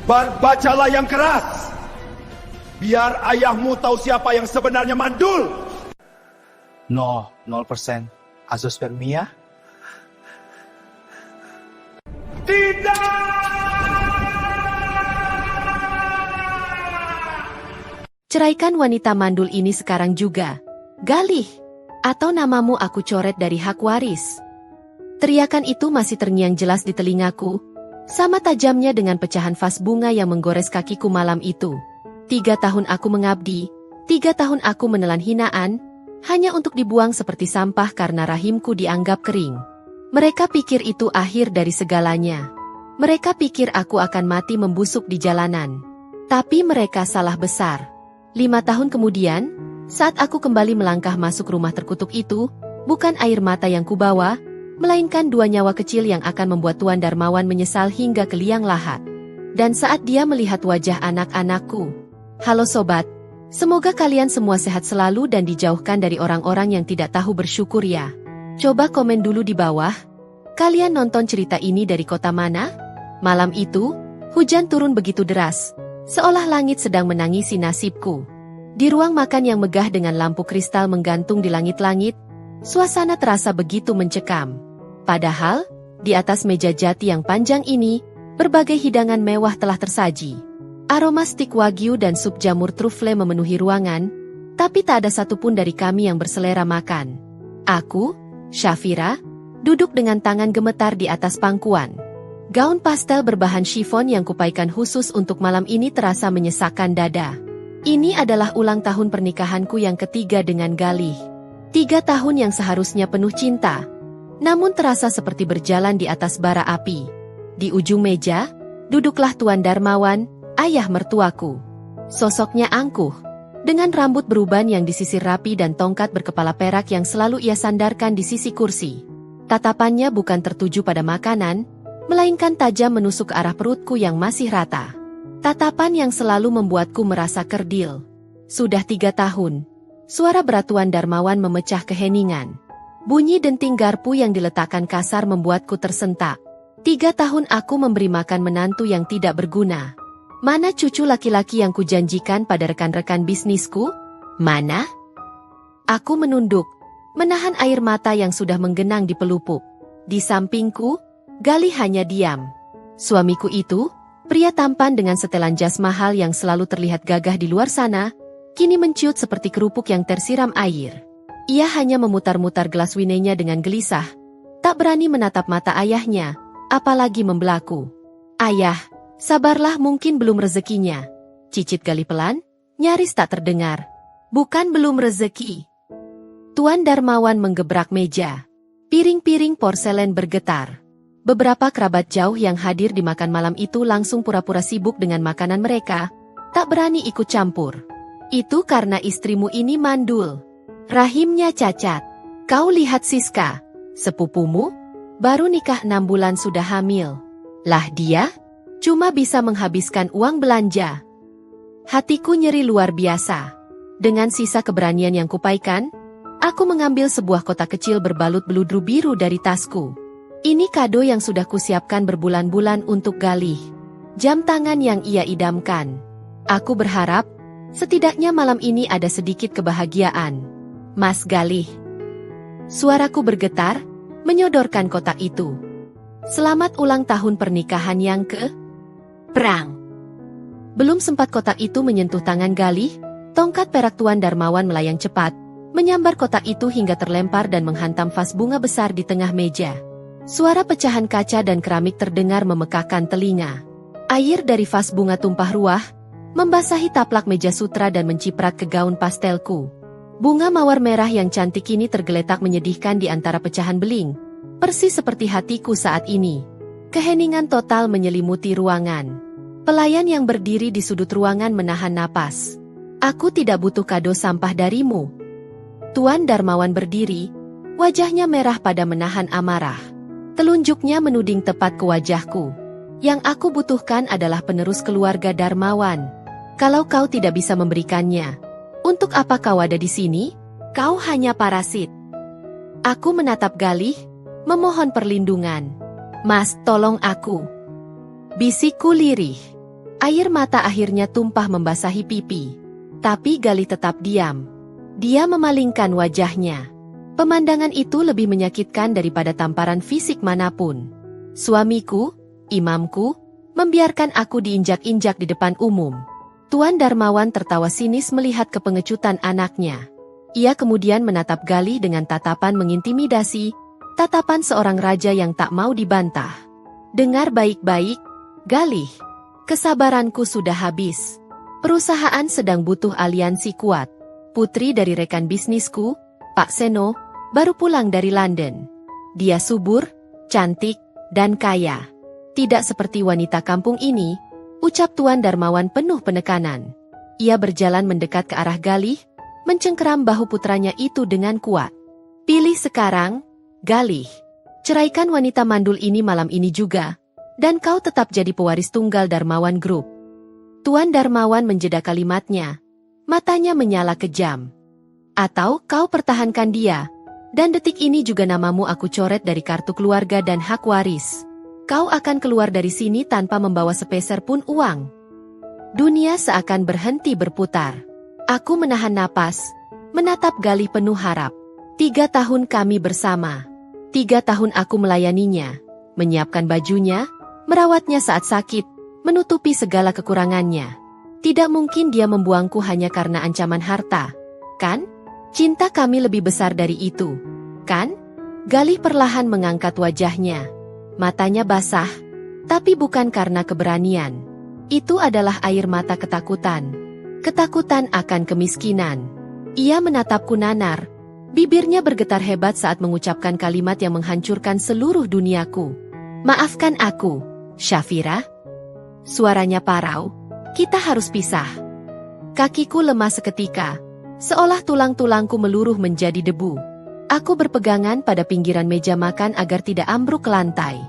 Berbacalah yang keras. Biar ayahmu tahu siapa yang sebenarnya mandul. No, 0%. Azoospermia? Tidak! Ceraikan wanita mandul ini sekarang juga. Galih! Atau namamu aku coret dari hak waris. Teriakan itu masih terngiang jelas di telingaku. Sama tajamnya dengan pecahan vas bunga yang menggores kakiku malam itu. 3 tahun aku mengabdi, 3 tahun aku menelan hinaan, hanya untuk dibuang seperti sampah karena rahimku dianggap kering. Mereka pikir itu akhir dari segalanya. Mereka pikir aku akan mati membusuk di jalanan. Tapi mereka salah besar. 5 tahun kemudian, saat aku kembali melangkah masuk rumah terkutuk itu, bukan air mata yang kubawa, melainkan 2 nyawa kecil yang akan membuat Tuan Darmawan menyesal hingga ke liang lahat. Dan saat dia melihat wajah anak-anakku. Halo sobat, semoga kalian semua sehat selalu dan dijauhkan dari orang-orang yang tidak tahu bersyukur ya. Coba komen dulu di bawah. Kalian nonton cerita ini dari kota mana? Malam itu, hujan turun begitu deras, seolah langit sedang menangisi nasibku. Di ruang makan yang megah dengan lampu kristal menggantung di langit-langit, suasana terasa begitu mencekam. Padahal, di atas meja jati yang panjang ini, berbagai hidangan mewah telah tersaji. Aroma stik wagyu dan sup jamur trufle memenuhi ruangan, tapi tak ada satupun dari kami yang berselera makan. Aku, Syafira, duduk dengan tangan gemetar di atas pangkuan. Gaun pastel berbahan chiffon yang kupaikan khusus untuk malam ini terasa menyesakkan dada. Ini adalah ulang tahun pernikahanku yang ketiga dengan Galih. 3 tahun yang seharusnya penuh cinta. Namun terasa seperti berjalan di atas bara api. Di ujung meja, duduklah Tuan Darmawan, ayah mertuaku. Sosoknya angkuh, dengan rambut beruban yang disisir rapi dan tongkat berkepala perak yang selalu ia sandarkan di sisi kursi. Tatapannya bukan tertuju pada makanan, melainkan tajam menusuk ke arah perutku yang masih rata. Tatapan yang selalu membuatku merasa kerdil. Sudah 3 tahun, suara berat Tuan Darmawan memecah keheningan. Bunyi denting garpu yang diletakkan kasar membuatku tersentak. 3 tahun aku memberi makan menantu yang tidak berguna. Mana cucu laki-laki yang kujanjikan pada rekan-rekan bisnisku? Mana? Aku menunduk, menahan air mata yang sudah menggenang di pelupuk. Di sampingku, Galih hanya diam. Suamiku itu, pria tampan dengan setelan jas mahal yang selalu terlihat gagah di luar sana, kini menciut seperti kerupuk yang tersiram air. Ia hanya memutar-mutar gelas winenya dengan gelisah, tak berani menatap mata ayahnya, apalagi membelaku. Ayah, sabarlah mungkin belum rezekinya. Cicit Galih pelan, nyaris tak terdengar. Bukan belum rezeki. Tuan Darmawan menggebrak meja. Piring-piring porselen bergetar. Beberapa kerabat jauh yang hadir di makan malam itu langsung pura-pura sibuk dengan makanan mereka, tak berani ikut campur. Itu karena istrimu ini mandul. Rahimnya cacat. Kau lihat Siska, sepupumu, baru nikah 6 bulan sudah hamil. Lah dia, cuma bisa menghabiskan uang belanja. Hatiku nyeri luar biasa. Dengan sisa keberanian yang kupaikan, aku mengambil sebuah kotak kecil berbalut beludru biru dari tasku. Ini kado yang sudah kusiapkan berbulan-bulan untuk Galih. Jam tangan yang ia idamkan. Aku berharap, setidaknya malam ini ada sedikit kebahagiaan. Mas Galih. Suaraku bergetar, menyodorkan kotak itu. Selamat ulang tahun pernikahan yang ke-perang. Belum sempat kotak itu menyentuh tangan Galih, tongkat perak Tuan Darmawan melayang cepat, menyambar kotak itu hingga terlempar dan menghantam vas bunga besar di tengah meja. Suara pecahan kaca dan keramik terdengar memekakkan telinga. Air dari vas bunga tumpah ruah, membasahi taplak meja sutra dan menciprat ke gaun pastelku. Bunga mawar merah yang cantik ini tergeletak menyedihkan di antara pecahan beling, persis seperti hatiku saat ini. Keheningan total menyelimuti ruangan. Pelayan yang berdiri di sudut ruangan menahan napas. Aku tidak butuh kado sampah darimu. Tuan Darmawan berdiri, wajahnya merah pada menahan amarah. Telunjuknya menuding tepat ke wajahku. Yang aku butuhkan adalah penerus keluarga Darmawan. Kalau kau tidak bisa memberikannya, untuk apa kau ada di sini? Kau hanya parasit. Aku menatap Galih, memohon perlindungan. Mas, tolong aku. Bisikku lirih. Air mata akhirnya tumpah membasahi pipi. Tapi Galih tetap diam. Dia memalingkan wajahnya. Pemandangan itu lebih menyakitkan daripada tamparan fisik manapun. Suamiku, imamku, membiarkan aku diinjak-injak di depan umum. Tuan Darmawan tertawa sinis melihat kepengecutan anaknya. Ia kemudian menatap Galih dengan tatapan mengintimidasi, tatapan seorang raja yang tak mau dibantah. Dengar baik-baik, Galih. Kesabaranku sudah habis. Perusahaan sedang butuh aliansi kuat. Putri dari rekan bisnisku, Pak Seno, baru pulang dari London. Dia subur, cantik, dan kaya. Tidak seperti wanita kampung ini, ucap Tuan Darmawan penuh penekanan. Ia berjalan mendekat ke arah Galih, mencengkeram bahu putranya itu dengan kuat. Pilih sekarang, Galih. Ceraikan wanita mandul ini malam ini juga, dan kau tetap jadi pewaris tunggal Darmawan Group. Tuan Darmawan menjeda kalimatnya. Matanya menyala kejam. Atau kau pertahankan dia, dan detik ini juga namamu aku coret dari kartu keluarga dan hak waris. Kau akan keluar dari sini tanpa membawa sepeser pun uang. Dunia seakan berhenti berputar. Aku menahan napas, menatap Galih penuh harap. 3 tahun kami bersama. 3 tahun aku melayaninya, menyiapkan bajunya, merawatnya saat sakit, menutupi segala kekurangannya. Tidak mungkin dia membuangku hanya karena ancaman harta, kan? Cinta kami lebih besar dari itu, kan? Galih perlahan mengangkat wajahnya. Matanya basah, tapi bukan karena keberanian. Itu adalah air mata ketakutan. Ketakutan akan kemiskinan. Ia menatapku nanar. Bibirnya bergetar hebat saat mengucapkan kalimat yang menghancurkan seluruh duniaku. Maafkan aku, Syafira. Suaranya parau. Kita harus pisah. Kakiku lemah seketika, seolah tulang-tulangku meluruh menjadi debu. Aku berpegangan pada pinggiran meja makan agar tidak ambruk ke lantai.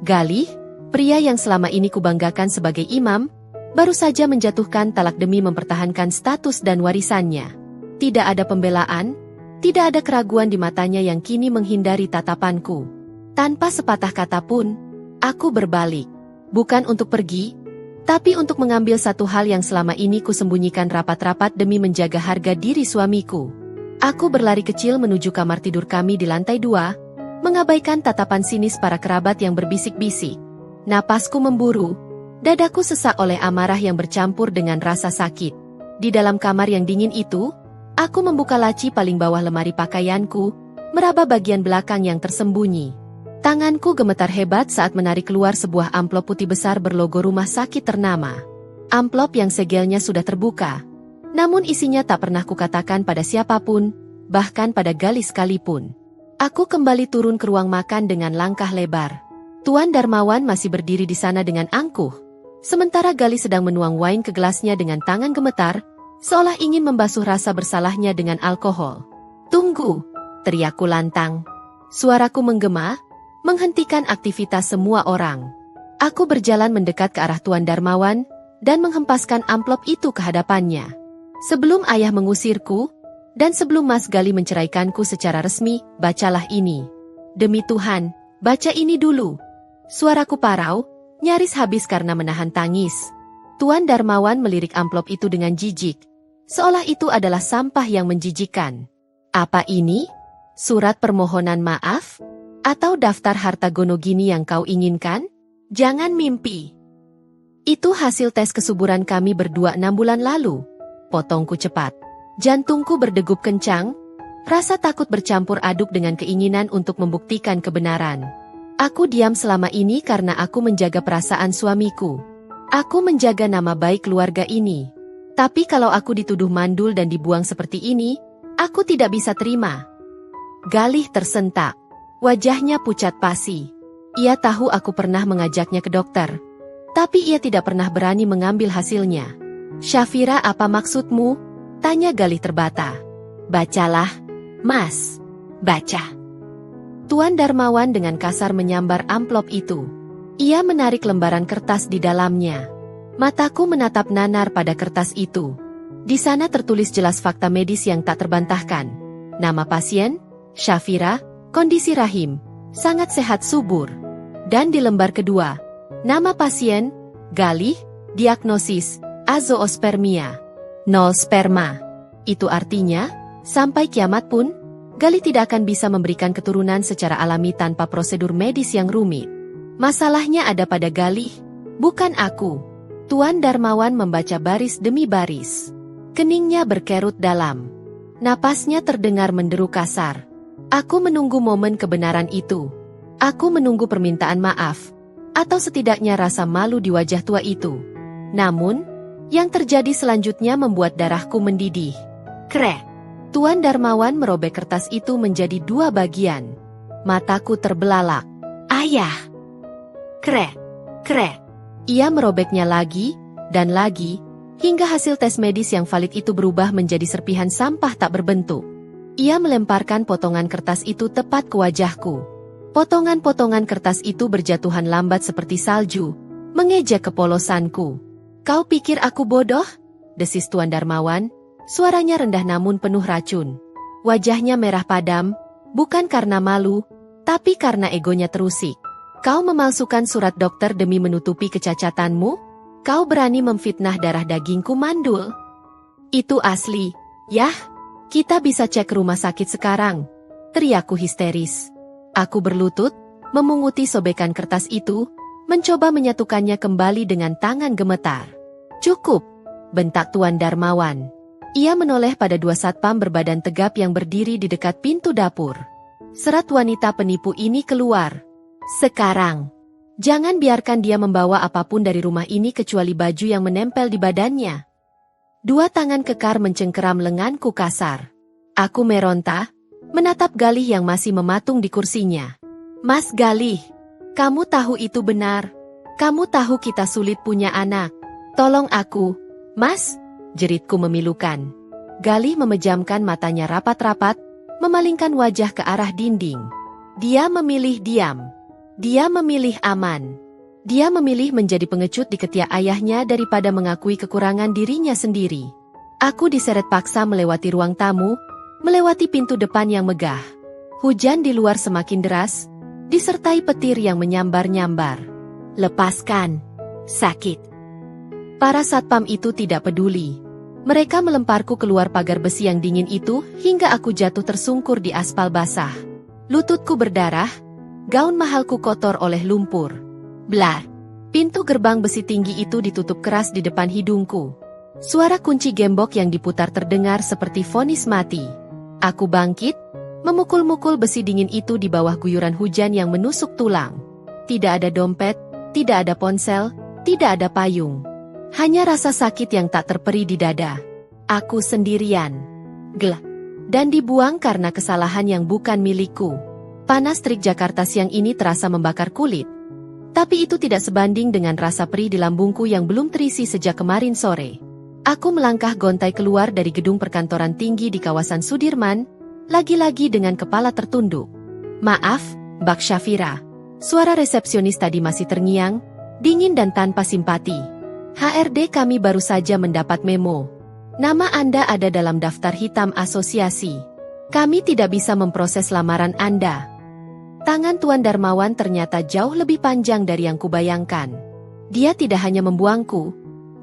Galih, pria yang selama ini kubanggakan sebagai imam, baru saja menjatuhkan talak demi mempertahankan status dan warisannya. Tidak ada pembelaan, tidak ada keraguan di matanya yang kini menghindari tatapanku. Tanpa sepatah kata pun, aku berbalik. Bukan untuk pergi, tapi untuk mengambil satu hal yang selama ini kusembunyikan rapat-rapat demi menjaga harga diri suamiku. Aku berlari kecil menuju kamar tidur kami di lantai 2, mengabaikan tatapan sinis para kerabat yang berbisik-bisik. Napasku memburu, dadaku sesak oleh amarah yang bercampur dengan rasa sakit. Di dalam kamar yang dingin itu, aku membuka laci paling bawah lemari pakaianku, meraba bagian belakang yang tersembunyi. Tanganku gemetar hebat saat menarik keluar sebuah amplop putih besar berlogo rumah sakit ternama. Amplop yang segelnya sudah terbuka. Namun isinya tak pernah kukatakan pada siapapun, bahkan pada Galih sekalipun. Aku kembali turun ke ruang makan dengan langkah lebar. Tuan Darmawan masih berdiri di sana dengan angkuh. Sementara Galih sedang menuang wine ke gelasnya dengan tangan gemetar, seolah ingin membasuh rasa bersalahnya dengan alkohol. Tunggu, teriakku lantang. Suaraku menggema, menghentikan aktivitas semua orang. Aku berjalan mendekat ke arah Tuan Darmawan, dan menghempaskan amplop itu ke hadapannya. Sebelum ayah mengusirku, dan sebelum Mas Galih menceraikanku secara resmi, bacalah ini. Demi Tuhan, baca ini dulu. Suaraku parau, nyaris habis karena menahan tangis. Tuan Darmawan melirik amplop itu dengan jijik, seolah itu adalah sampah yang menjijikkan. Apa ini? Surat permohonan maaf? Atau daftar harta gono gini yang kau inginkan? Jangan mimpi. Itu hasil tes kesuburan kami berdua 6 bulan lalu. Potongku cepat. Jantungku berdegup kencang. Rasa takut bercampur aduk dengan keinginan untuk membuktikan kebenaran. Aku diam selama ini karena aku menjaga perasaan suamiku. Aku menjaga nama baik keluarga ini. Tapi kalau aku dituduh mandul dan dibuang seperti ini, aku tidak bisa terima. Galih tersentak. Wajahnya pucat pasi. Ia tahu aku pernah mengajaknya ke dokter. Tapi ia tidak pernah berani mengambil hasilnya. Syafira, apa maksudmu? Tanya Galih terbata. Bacalah, Mas. Baca. Tuan Darmawan dengan kasar menyambar amplop itu. Ia menarik lembaran kertas di dalamnya. Mataku menatap nanar pada kertas itu. Di sana tertulis jelas fakta medis yang tak terbantahkan. Nama pasien, Syafira. Kondisi rahim, sangat sehat subur. Dan di lembar kedua, nama pasien, Galih, Diagnosis, azoospermia. 0 sperma. Itu artinya, sampai kiamat pun, Galih tidak akan bisa memberikan keturunan secara alami tanpa prosedur medis yang rumit. Masalahnya ada pada Galih, bukan aku. Tuan Darmawan membaca baris demi baris. Keningnya berkerut dalam. Napasnya terdengar menderu kasar. Aku menunggu momen kebenaran itu. Aku menunggu permintaan maaf, atau setidaknya rasa malu di wajah tua itu. Namun, yang terjadi selanjutnya membuat darahku mendidih. Krek! Tuan Darmawan merobek kertas itu menjadi 2 bagian. Mataku terbelalak. Ayah! Krek! Krek! Ia merobeknya lagi, dan lagi, hingga hasil tes medis yang valid itu berubah menjadi serpihan sampah tak berbentuk. Ia melemparkan potongan kertas itu tepat ke wajahku. Potongan-potongan kertas itu berjatuhan lambat seperti salju, mengejek kepolosanku. Kau pikir aku bodoh? Desis Tuan Darmawan, suaranya rendah namun penuh racun. Wajahnya merah padam, bukan karena malu, tapi karena egonya terusik. Kau memalsukan surat dokter demi menutupi kecacatanmu? Kau berani memfitnah darah dagingku, Mandul? Itu asli, yah? Kita bisa cek rumah sakit sekarang. Teriakku histeris. Aku berlutut, memunguti sobekan kertas itu, mencoba menyatukannya kembali dengan tangan gemetar. Cukup, bentak Tuan Darmawan. Ia menoleh pada 2 satpam berbadan tegap yang berdiri di dekat pintu dapur. Serat wanita penipu ini keluar. Sekarang, jangan biarkan dia membawa apapun dari rumah ini kecuali baju yang menempel di badannya. 2 tangan kekar mencengkeram lenganku kasar. Aku meronta, menatap Galih yang masih mematung di kursinya. Mas Galih, kamu tahu itu benar. Kamu tahu kita sulit punya anak. Tolong aku, Mas, jeritku memilukan. Galih memejamkan matanya rapat-rapat, memalingkan wajah ke arah dinding. Dia memilih diam. Dia memilih aman. Dia memilih menjadi pengecut di ketiak ayahnya daripada mengakui kekurangan dirinya sendiri. Aku diseret paksa melewati ruang tamu, melewati pintu depan yang megah. Hujan di luar semakin deras, disertai petir yang menyambar-nyambar. Lepaskan. Sakit. Para satpam itu tidak peduli. Mereka melemparku keluar pagar besi yang dingin itu hingga aku jatuh tersungkur di aspal basah. Lututku berdarah, gaun mahalku kotor oleh lumpur. Blar. Pintu gerbang besi tinggi itu ditutup keras di depan hidungku. Suara kunci gembok yang diputar terdengar seperti vonis mati. Aku bangkit, memukul-mukul besi dingin itu di bawah guyuran hujan yang menusuk tulang. Tidak ada dompet, tidak ada ponsel, tidak ada payung. Hanya rasa sakit yang tak terperi di dada. Aku sendirian. Gelap. Dan dibuang karena kesalahan yang bukan milikku. Panas terik Jakarta siang ini terasa membakar kulit. Tapi itu tidak sebanding dengan rasa perih di lambungku yang belum terisi sejak kemarin sore. Aku melangkah gontai keluar dari gedung perkantoran tinggi di kawasan Sudirman, lagi-lagi dengan kepala tertunduk. Maaf, Mbak Syafira. Suara resepsionis tadi masih terngiang, dingin dan tanpa simpati. HRD kami baru saja mendapat memo. Nama Anda ada dalam daftar hitam asosiasi. Kami tidak bisa memproses lamaran Anda. Tangan Tuan Darmawan ternyata jauh lebih panjang dari yang kubayangkan. Dia tidak hanya membuangku,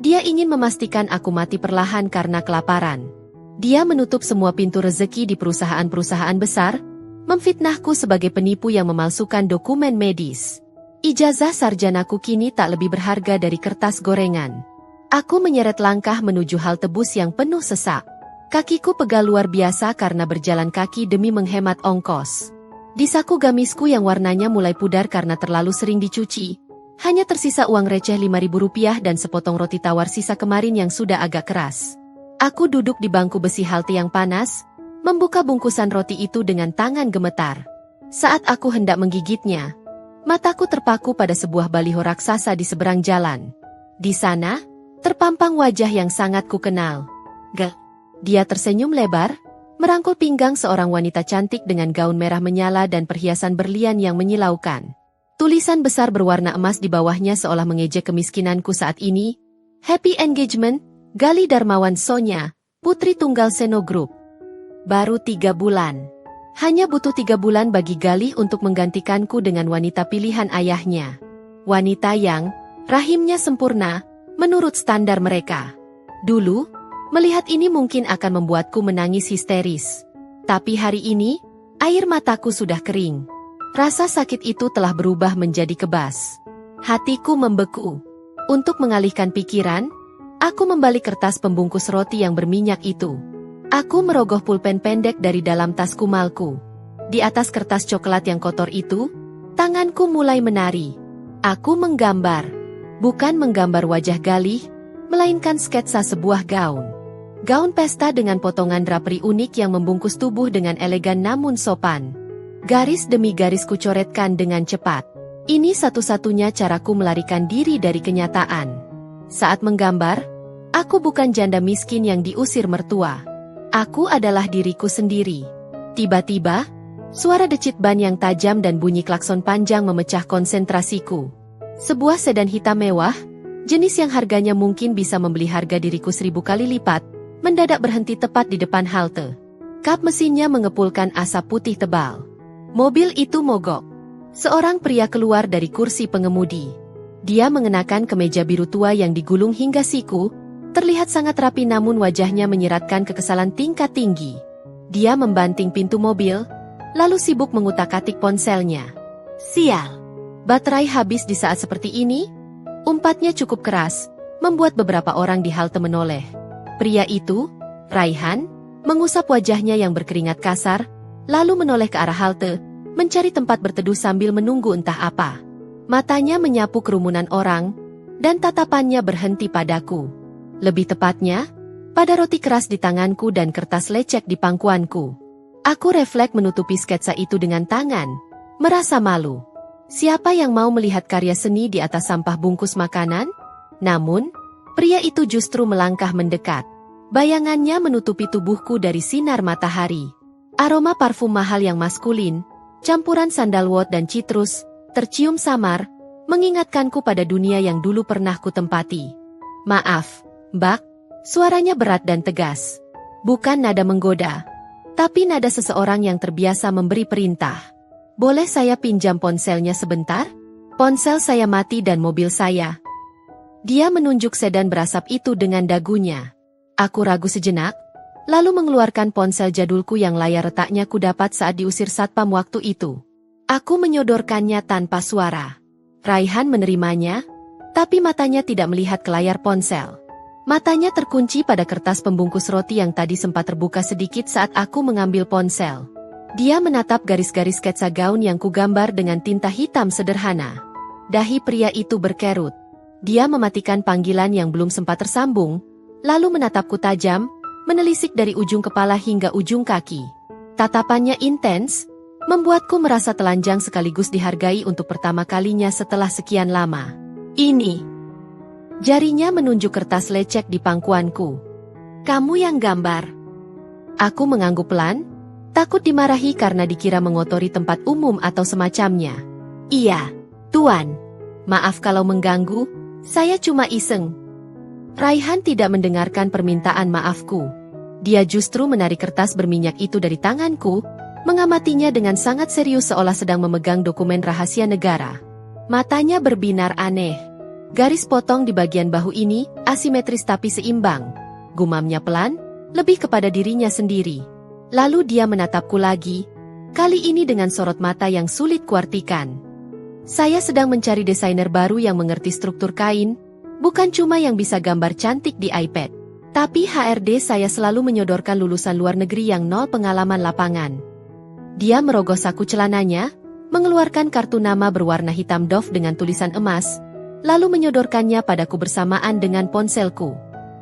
dia ingin memastikan aku mati perlahan karena kelaparan. Dia menutup semua pintu rezeki di perusahaan-perusahaan besar, memfitnahku sebagai penipu yang memalsukan dokumen medis. Ijazah sarjanaku kini tak lebih berharga dari kertas gorengan. Aku menyeret langkah menuju halte bus yang penuh sesak. Kakiku pegal luar biasa karena berjalan kaki demi menghemat ongkos. Di saku gamisku yang warnanya mulai pudar karena terlalu sering dicuci, hanya tersisa uang receh Rp5.000 dan sepotong roti tawar sisa kemarin yang sudah agak keras. Aku duduk di bangku besi halte yang panas, membuka bungkusan roti itu dengan tangan gemetar. Saat aku hendak menggigitnya, mataku terpaku pada sebuah baliho raksasa di seberang jalan. Di sana, terpampang wajah yang sangat kukenal. Dia tersenyum lebar, merangkul pinggang seorang wanita cantik dengan gaun merah menyala dan perhiasan berlian yang menyilaukan. Tulisan besar berwarna emas di bawahnya seolah mengejek kemiskinanku saat ini. Happy Engagement, Galih Darmawan Sonya, Putri Tunggal Seno Group. Baru 3 bulan. Hanya butuh 3 bulan bagi Galih untuk menggantikanku dengan wanita pilihan ayahnya. Wanita yang, rahimnya sempurna, menurut standar mereka. Dulu, melihat ini mungkin akan membuatku menangis histeris. Tapi hari ini, air mataku sudah kering. Rasa sakit itu telah berubah menjadi kebas. Hatiku membeku. Untuk mengalihkan pikiran, aku membalik kertas pembungkus roti yang berminyak itu. Aku merogoh pulpen pendek dari dalam tas kumalku. Di atas kertas coklat yang kotor itu, tanganku mulai menari. Aku menggambar. Bukan menggambar wajah Galih, melainkan sketsa sebuah gaun. Gaun pesta dengan potongan draperi unik yang membungkus tubuh dengan elegan namun sopan. Garis demi garis kucoretkan dengan cepat. Ini satu-satunya caraku melarikan diri dari kenyataan. Saat menggambar, aku bukan janda miskin yang diusir mertua. Aku adalah diriku sendiri. Tiba-tiba, suara decit ban yang tajam dan bunyi klakson panjang memecah konsentrasiku. Sebuah sedan hitam mewah, jenis yang harganya mungkin bisa membeli harga diriku 1000 kali lipat, mendadak berhenti tepat di depan halte. Kap mesinnya mengepulkan asap putih tebal. Mobil itu mogok. Seorang pria keluar dari kursi pengemudi. Dia mengenakan kemeja biru tua yang digulung hingga siku, terlihat sangat rapi namun wajahnya menyiratkan kekesalan tingkat tinggi. Dia membanting pintu mobil, lalu sibuk mengutak-atik ponselnya. Sial! Baterai habis di saat seperti ini? Umpatnya cukup keras, membuat beberapa orang di halte menoleh. Pria itu, Raihan, mengusap wajahnya yang berkeringat kasar, lalu menoleh ke arah halte, mencari tempat berteduh sambil menunggu entah apa. Matanya menyapu kerumunan orang, dan tatapannya berhenti padaku. Lebih tepatnya, pada roti keras di tanganku dan kertas lecek di pangkuanku. Aku refleks menutupi sketsa itu dengan tangan, merasa malu. Siapa yang mau melihat karya seni di atas sampah bungkus makanan? Namun, pria itu justru melangkah mendekat. Bayangannya menutupi tubuhku dari sinar matahari. Aroma parfum mahal yang maskulin, campuran sandalwood dan citrus, tercium samar, mengingatkanku pada dunia yang dulu pernah kutempati. Maaf, Mbak, suaranya berat dan tegas. Bukan nada menggoda, tapi nada seseorang yang terbiasa memberi perintah. Boleh saya pinjam ponselnya sebentar? Ponsel saya mati dan mobil saya. Dia menunjuk sedan berasap itu dengan dagunya. Aku ragu sejenak, lalu mengeluarkan ponsel jadulku yang layar retaknya ku dapat saat diusir satpam waktu itu. Aku menyodorkannya tanpa suara. Raihan menerimanya, tapi matanya tidak melihat ke layar ponsel. Matanya terkunci pada kertas pembungkus roti yang tadi sempat terbuka sedikit saat aku mengambil ponsel. Dia menatap garis-garis sketsa gaun yang kugambar dengan tinta hitam sederhana. Dahi pria itu berkerut. Dia mematikan panggilan yang belum sempat tersambung, lalu menatapku tajam, menelisik dari ujung kepala hingga ujung kaki. Tatapannya intens, membuatku merasa telanjang sekaligus dihargai untuk pertama kalinya setelah sekian lama. Ini. Jarinya menunjuk kertas lecek di pangkuanku. Kamu yang gambar. Aku mengangguk pelan, takut dimarahi karena dikira mengotori tempat umum atau semacamnya. Iya, Tuan. Maaf kalau mengganggu, saya cuma iseng. Raihan tidak mendengarkan permintaan maafku. Dia justru menarik kertas berminyak itu dari tanganku, mengamatinya dengan sangat serius seolah sedang memegang dokumen rahasia negara. Matanya berbinar aneh. Garis potong di bagian bahu ini, asimetris tapi seimbang. Gumamnya pelan, lebih kepada dirinya sendiri. Lalu dia menatapku lagi, kali ini dengan sorot mata yang sulit kuartikan. Saya sedang mencari desainer baru yang mengerti struktur kain, bukan cuma yang bisa gambar cantik di iPad. Tapi HRD saya selalu menyodorkan lulusan luar negeri yang nol pengalaman lapangan. Dia merogoh saku celananya, mengeluarkan kartu nama berwarna hitam doff dengan tulisan emas, lalu menyodorkannya padaku bersamaan dengan ponselku.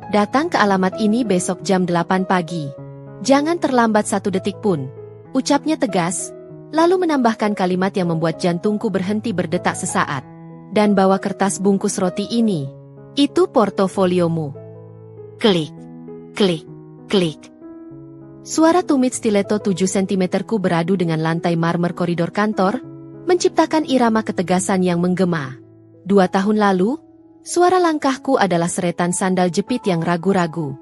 Datang ke alamat ini besok jam 8 pagi. Jangan terlambat 1 detik pun. Ucapnya tegas, lalu menambahkan kalimat yang membuat jantungku berhenti berdetak sesaat. Dan bawa kertas bungkus roti ini. Itu portofoliomu. Klik, klik, klik. Suara tumit stiletto 7 cm ku beradu dengan lantai marmer koridor kantor, menciptakan irama ketegasan yang menggema. 2 tahun lalu, suara langkahku adalah seretan sandal jepit yang ragu-ragu.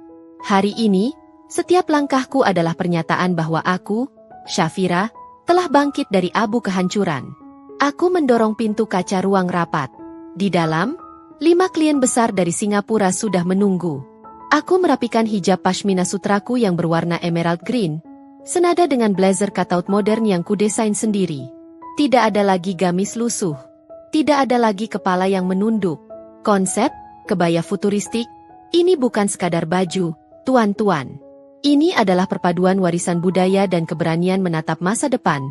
Hari ini, setiap langkahku adalah pernyataan bahwa aku, Syafira, telah bangkit dari abu kehancuran. Aku mendorong pintu kaca ruang rapat. Di dalam, 5 klien besar dari Singapura sudah menunggu. Aku merapikan hijab pashmina sutraku yang berwarna emerald green, senada dengan blazer cutout modern yang kudesain sendiri. Tidak ada lagi gamis lusuh. Tidak ada lagi kepala yang menunduk. Konsep, kebaya futuristik, ini bukan sekadar baju, tuan-tuan. Ini adalah perpaduan warisan budaya dan keberanian menatap masa depan.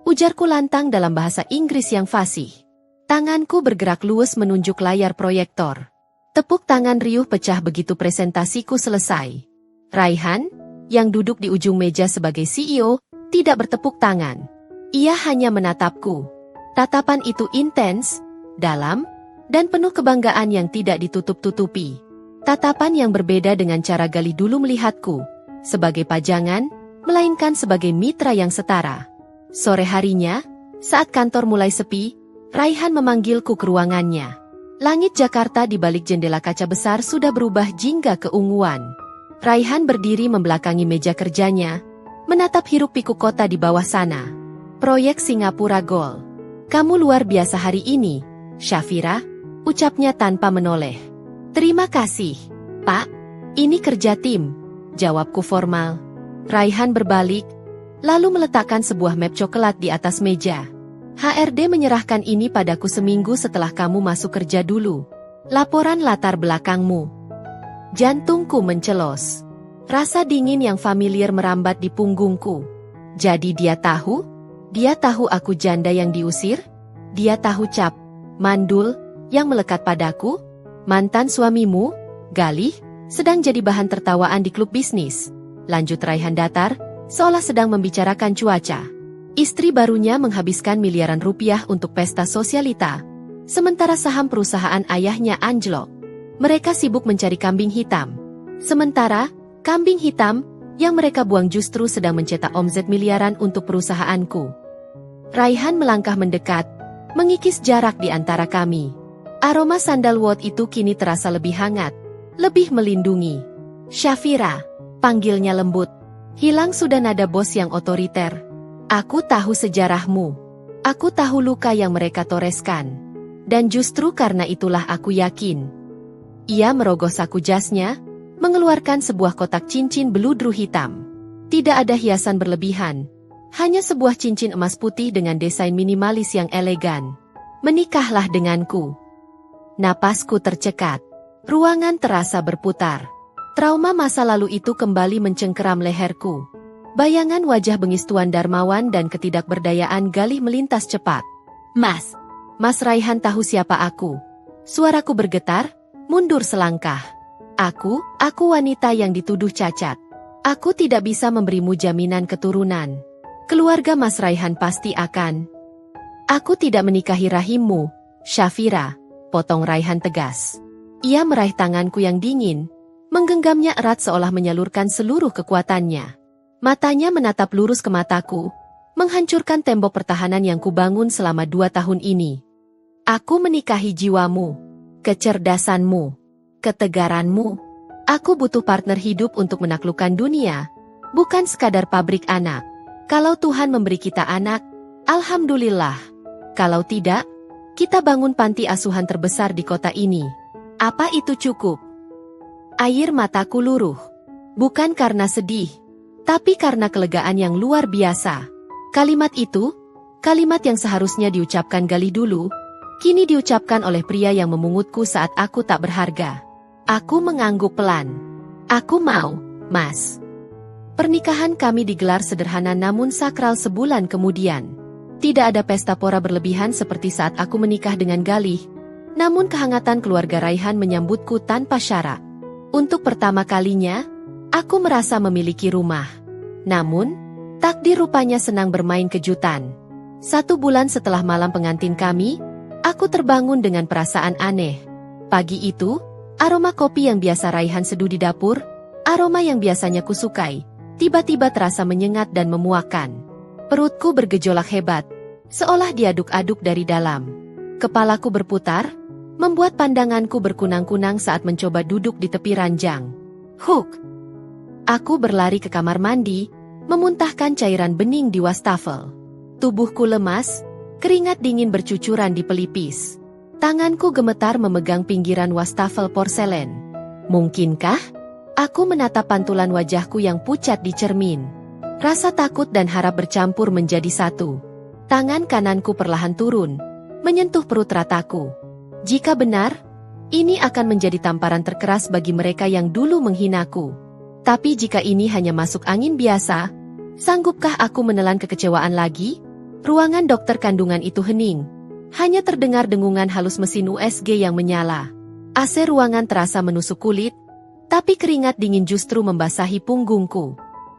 Ujarku lantang dalam bahasa Inggris yang fasih. Tanganku bergerak luwes menunjuk layar proyektor. Tepuk tangan riuh pecah begitu presentasiku selesai. Raihan, yang duduk di ujung meja sebagai CEO, tidak bertepuk tangan. Ia hanya menatapku. Tatapan itu intens, dalam, dan penuh kebanggaan yang tidak ditutup-tutupi. Tatapan yang berbeda dengan cara Galih dulu melihatku, sebagai pajangan, melainkan sebagai mitra yang setara. Sore harinya, saat kantor mulai sepi, Raihan memanggilku ke ruangannya. Langit Jakarta di balik jendela kaca besar sudah berubah jingga keunguan. Raihan berdiri membelakangi meja kerjanya, menatap hiruk-pikuk kota di bawah sana. Proyek Singapura Gold. Kamu luar biasa hari ini, Syafira, ucapnya tanpa menoleh. Terima kasih, Pak. Ini kerja tim, jawabku formal. Raihan berbalik, lalu meletakkan sebuah map coklat di atas meja. HRD menyerahkan ini padaku seminggu setelah kamu masuk kerja dulu. Laporan latar belakangmu. Jantungku mencelos. Rasa dingin yang familiar merambat di punggungku. Jadi dia tahu? Dia tahu aku janda yang diusir? Dia tahu cap, mandul, yang melekat padaku? Mantan suamimu, Galih, sedang jadi bahan tertawaan di klub bisnis. Lanjut Raihan datar, seolah sedang membicarakan cuaca. Istri barunya menghabiskan miliaran rupiah untuk pesta sosialita, sementara saham perusahaan ayahnya anjlok. Mereka sibuk mencari kambing hitam. Sementara, kambing hitam yang mereka buang justru sedang mencetak omzet miliaran untuk perusahaanku. Raihan melangkah mendekat, mengikis jarak di antara kami. Aroma sandalwood itu kini terasa lebih hangat, lebih melindungi. Syafira, panggilnya lembut. Hilang sudah nada bos yang otoriter. Aku tahu sejarahmu. Aku tahu luka yang mereka toreskan. Dan justru karena itulah aku yakin. Ia merogoh saku jasnya, mengeluarkan sebuah kotak cincin beludru hitam. Tidak ada hiasan berlebihan. Hanya sebuah cincin emas putih dengan desain minimalis yang elegan. Menikahlah denganku. Napasku tercekat. Ruangan terasa berputar. Trauma masa lalu itu kembali mencengkeram leherku. Bayangan wajah bengis Tuan Darmawan dan ketidakberdayaan Galih melintas cepat. Mas Raihan tahu siapa aku. Suaraku bergetar, mundur selangkah. Aku wanita yang dituduh cacat. Aku tidak bisa memberimu jaminan keturunan. Keluarga Mas Raihan pasti akan. Aku tidak menikahi rahimmu, Syafira, potong Raihan tegas. Ia meraih tanganku yang dingin, menggenggamnya erat seolah menyalurkan seluruh kekuatannya. Matanya menatap lurus ke mataku, menghancurkan tembok pertahanan yang kubangun selama 2 tahun ini. Aku menikahi jiwamu, kecerdasanmu, ketegaranmu. Aku butuh partner hidup untuk menaklukkan dunia, bukan sekadar pabrik anak. Kalau Tuhan memberi kita anak, alhamdulillah. Kalau tidak, kita bangun panti asuhan terbesar di kota ini. Apa itu cukup? Air mataku luruh. Bukan karena sedih, tapi karena kelegaan yang luar biasa. Kalimat itu, kalimat yang seharusnya diucapkan Galih dulu, kini diucapkan oleh pria yang memungutku saat aku tak berharga. Aku mengangguk pelan. Aku mau, Mas. Pernikahan kami digelar sederhana namun sakral sebulan kemudian. Tidak ada pesta pora berlebihan seperti saat aku menikah dengan Galih, namun kehangatan keluarga Raihan menyambutku tanpa syarat. Untuk pertama kalinya, aku merasa memiliki rumah. Namun, takdir rupanya senang bermain kejutan. 1 bulan setelah malam pengantin kami, aku terbangun dengan perasaan aneh. Pagi itu, aroma kopi yang biasa Raihan seduh di dapur, aroma yang biasanya kusukai, tiba-tiba terasa menyengat dan memuakkan. Perutku bergejolak hebat, seolah diaduk-aduk dari dalam. Kepalaku berputar, membuat pandanganku berkunang-kunang saat mencoba duduk di tepi ranjang. Huk! Aku berlari ke kamar mandi, memuntahkan cairan bening di wastafel. Tubuhku lemas, keringat dingin bercucuran di pelipis. Tanganku gemetar memegang pinggiran wastafel porselen. Mungkinkah? Aku menatap pantulan wajahku yang pucat di cermin. Rasa takut dan harap bercampur menjadi satu. Tangan kananku perlahan turun, menyentuh perut rataku. Jika benar, ini akan menjadi tamparan terkeras bagi mereka yang dulu menghinaku. Tapi jika ini hanya masuk angin biasa, sanggupkah aku menelan kekecewaan lagi? Ruangan dokter kandungan itu hening. Hanya terdengar dengungan halus mesin USG yang menyala. AC ruangan terasa menusuk kulit, tapi keringat dingin justru membasahi punggungku.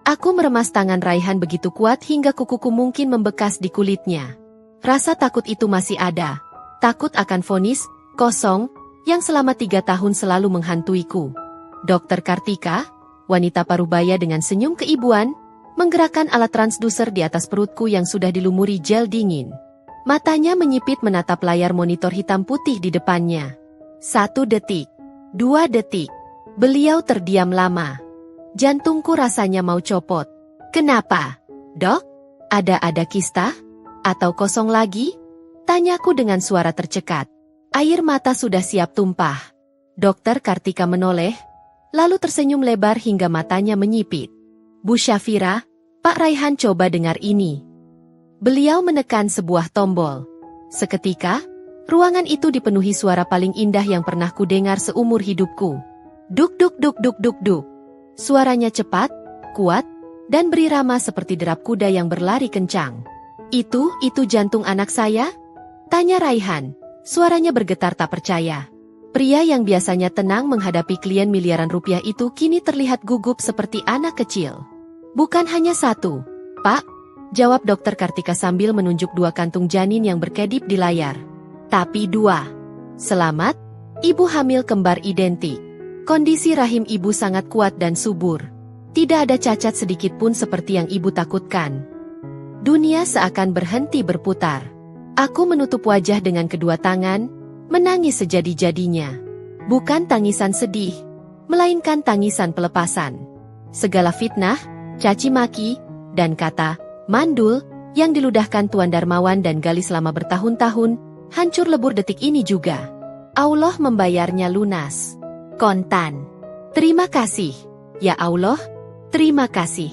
Aku meremas tangan Raihan begitu kuat hingga kukuku mungkin membekas di kulitnya. Rasa takut itu masih ada. Takut akan vonis kosong yang selama 3 tahun selalu menghantuiku. Dokter Kartika, wanita parubaya dengan senyum keibuan, menggerakkan alat transduser di atas perutku yang sudah dilumuri gel dingin. Matanya menyipit menatap layar monitor hitam putih di depannya. 1 detik, 2 detik. Beliau terdiam lama. Jantungku rasanya mau copot. Kenapa? Dok? Ada kista? Atau kosong lagi? Tanyaku dengan suara tercekat. Air mata sudah siap tumpah. Dokter Kartika menoleh, lalu tersenyum lebar hingga matanya menyipit. Bu Syafira, Pak Raihan coba dengar ini. Beliau menekan sebuah tombol. Seketika, ruangan itu dipenuhi suara paling indah yang pernah kudengar seumur hidupku. Duk duk duk duk duk duk. Suaranya cepat, kuat, dan berirama seperti derap kuda yang berlari kencang. Itu jantung anak saya? Tanya Raihan. Suaranya bergetar tak percaya. Pria yang biasanya tenang menghadapi klien miliaran rupiah itu kini terlihat gugup seperti anak kecil. Bukan hanya 1, Pak. Jawab Dokter Kartika sambil menunjuk 2 kantung janin yang berkedip di layar. Tapi 2. Selamat, ibu hamil kembar identik. Kondisi rahim ibu sangat kuat dan subur. Tidak ada cacat sedikit pun seperti yang ibu takutkan. Dunia seakan berhenti berputar. Aku menutup wajah dengan kedua tangan, menangis sejadi-jadinya. Bukan tangisan sedih, melainkan tangisan pelepasan. Segala fitnah, caci maki, dan kata mandul yang diludahkan Tuan Darmawan dan Galih selama bertahun-tahun, hancur lebur detik ini juga. Allah membayarnya lunas. Kontan. Terima kasih. Ya Allah, terima kasih.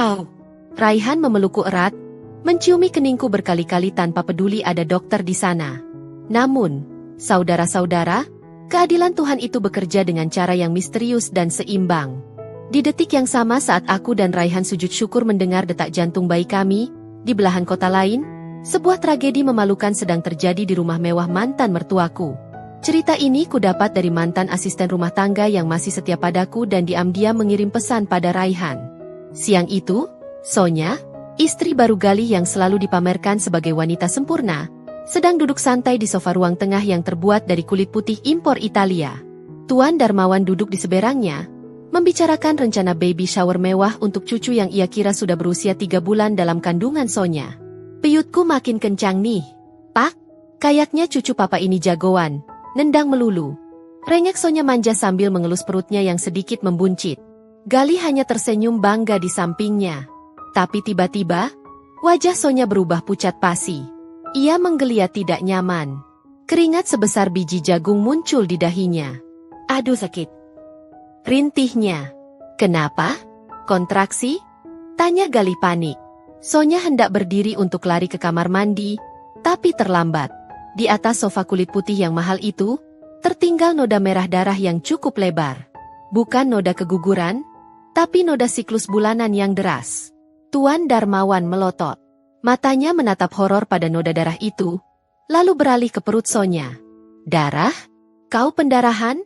Au. Raihan memelukku erat, menciumi keningku berkali-kali tanpa peduli ada dokter di sana. Namun, saudara-saudara, keadilan Tuhan itu bekerja dengan cara yang misterius dan seimbang. Di detik yang sama saat aku dan Raihan sujud syukur mendengar detak jantung bayi kami, di belahan kota lain, sebuah tragedi memalukan sedang terjadi di rumah mewah mantan mertuaku. Cerita ini kudapat dari mantan asisten rumah tangga yang masih setia padaku dan diam-diam mengirim pesan pada Raihan. Siang itu, Sonya, istri baru Galih yang selalu dipamerkan sebagai wanita sempurna, sedang duduk santai di sofa ruang tengah yang terbuat dari kulit putih impor Italia. Tuan Darmawan duduk di seberangnya, membicarakan rencana baby shower mewah untuk cucu yang ia kira sudah berusia 3 bulan dalam kandungan Sonya. Piutku makin kencang nih. Pak, kayaknya cucu papa ini jagoan, nendang melulu. Rengek Sonya manja sambil mengelus perutnya yang sedikit membuncit. Galih hanya tersenyum bangga di sampingnya. Tapi tiba-tiba, wajah Sonya berubah pucat pasi. Ia menggeliat tidak nyaman. Keringat sebesar biji jagung muncul di dahinya. Aduh sakit. Rintihnya. Kenapa? Kontraksi? Tanya Galih panik. Sonya hendak berdiri untuk lari ke kamar mandi, tapi terlambat. Di atas sofa kulit putih yang mahal itu, tertinggal noda merah darah yang cukup lebar. Bukan noda keguguran, tapi noda siklus bulanan yang deras. Tuan Darmawan melotot. Matanya menatap horor pada noda darah itu, lalu beralih ke perut Sonya. Darah? Kau pendarahan?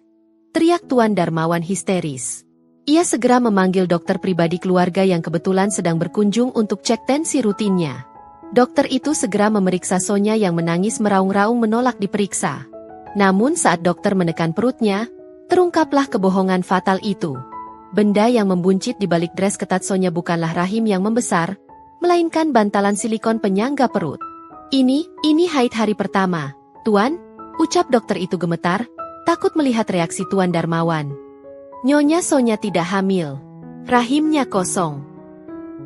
Teriak Tuan Darmawan histeris. Ia segera memanggil dokter pribadi keluarga yang kebetulan sedang berkunjung untuk cek tensi rutinnya. Dokter itu segera memeriksa Sonya yang menangis meraung-raung menolak diperiksa. Namun saat dokter menekan perutnya, terungkaplah kebohongan fatal itu. Benda yang membuncit di balik dres ketat Sonya bukanlah rahim yang membesar, melainkan bantalan silikon penyangga perut. Ini haid hari pertama, Tuan, ucap dokter itu gemetar, takut melihat reaksi Tuan Darmawan. Nyonya Sonya tidak hamil. Rahimnya kosong.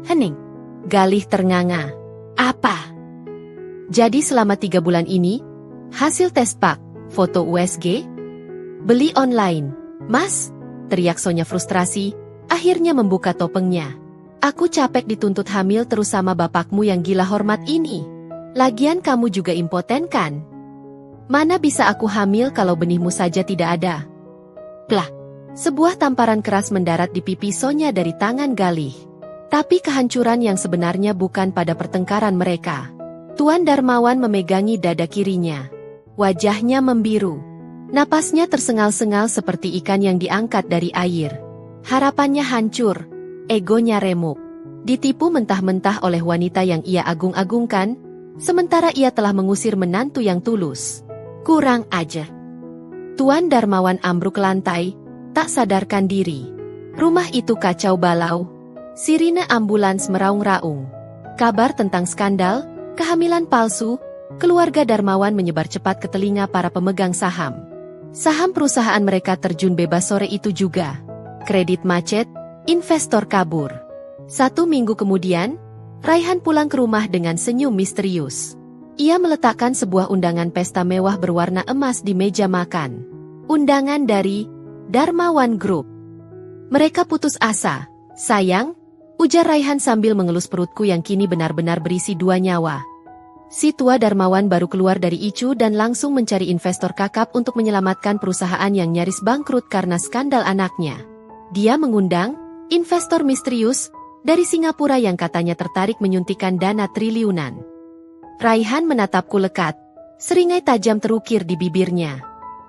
Hening. Galih ternganga. Apa? Jadi selama 3 bulan ini, Hasil tes pak, foto USG? Beli online. Mas, teriak Sonya frustrasi, akhirnya membuka topengnya. Aku capek dituntut hamil terus sama bapakmu yang gila hormat ini. Lagian kamu juga impoten kan? Mana bisa aku hamil kalau benihmu saja tidak ada? Plah, sebuah tamparan keras mendarat di pipi Sonya dari tangan Galih. Tapi kehancuran yang sebenarnya bukan pada pertengkaran mereka. Tuan Darmawan memegangi dada kirinya. Wajahnya membiru. Napasnya tersengal-sengal seperti ikan yang diangkat dari air. Harapannya hancur, egonya remuk. Ditipu mentah-mentah oleh wanita yang ia agung-agungkan, sementara ia telah mengusir menantu yang tulus. Kurang aja. Tuan Darmawan ambruk lantai, tak sadarkan diri. Rumah itu kacau balau. Sirine ambulans meraung-raung. Kabar tentang skandal, kehamilan palsu, keluarga Darmawan menyebar cepat ke telinga para pemegang saham. Saham perusahaan mereka terjun bebas sore itu juga. Kredit macet, investor kabur. 1 minggu kemudian, Raihan pulang ke rumah dengan senyum misterius. Ia meletakkan sebuah undangan pesta mewah berwarna emas di meja makan. Undangan dari Darmawan Group. Mereka putus asa. Sayang, ujar Raihan sambil mengelus perutku yang kini benar-benar berisi 2 nyawa. Si tua Darmawan baru keluar dari ICU dan langsung mencari investor kakap untuk menyelamatkan perusahaan yang nyaris bangkrut karena skandal anaknya. Dia mengundang investor misterius dari Singapura yang katanya tertarik menyuntikkan dana triliunan. Raihan menatapku lekat, seringai tajam terukir di bibirnya.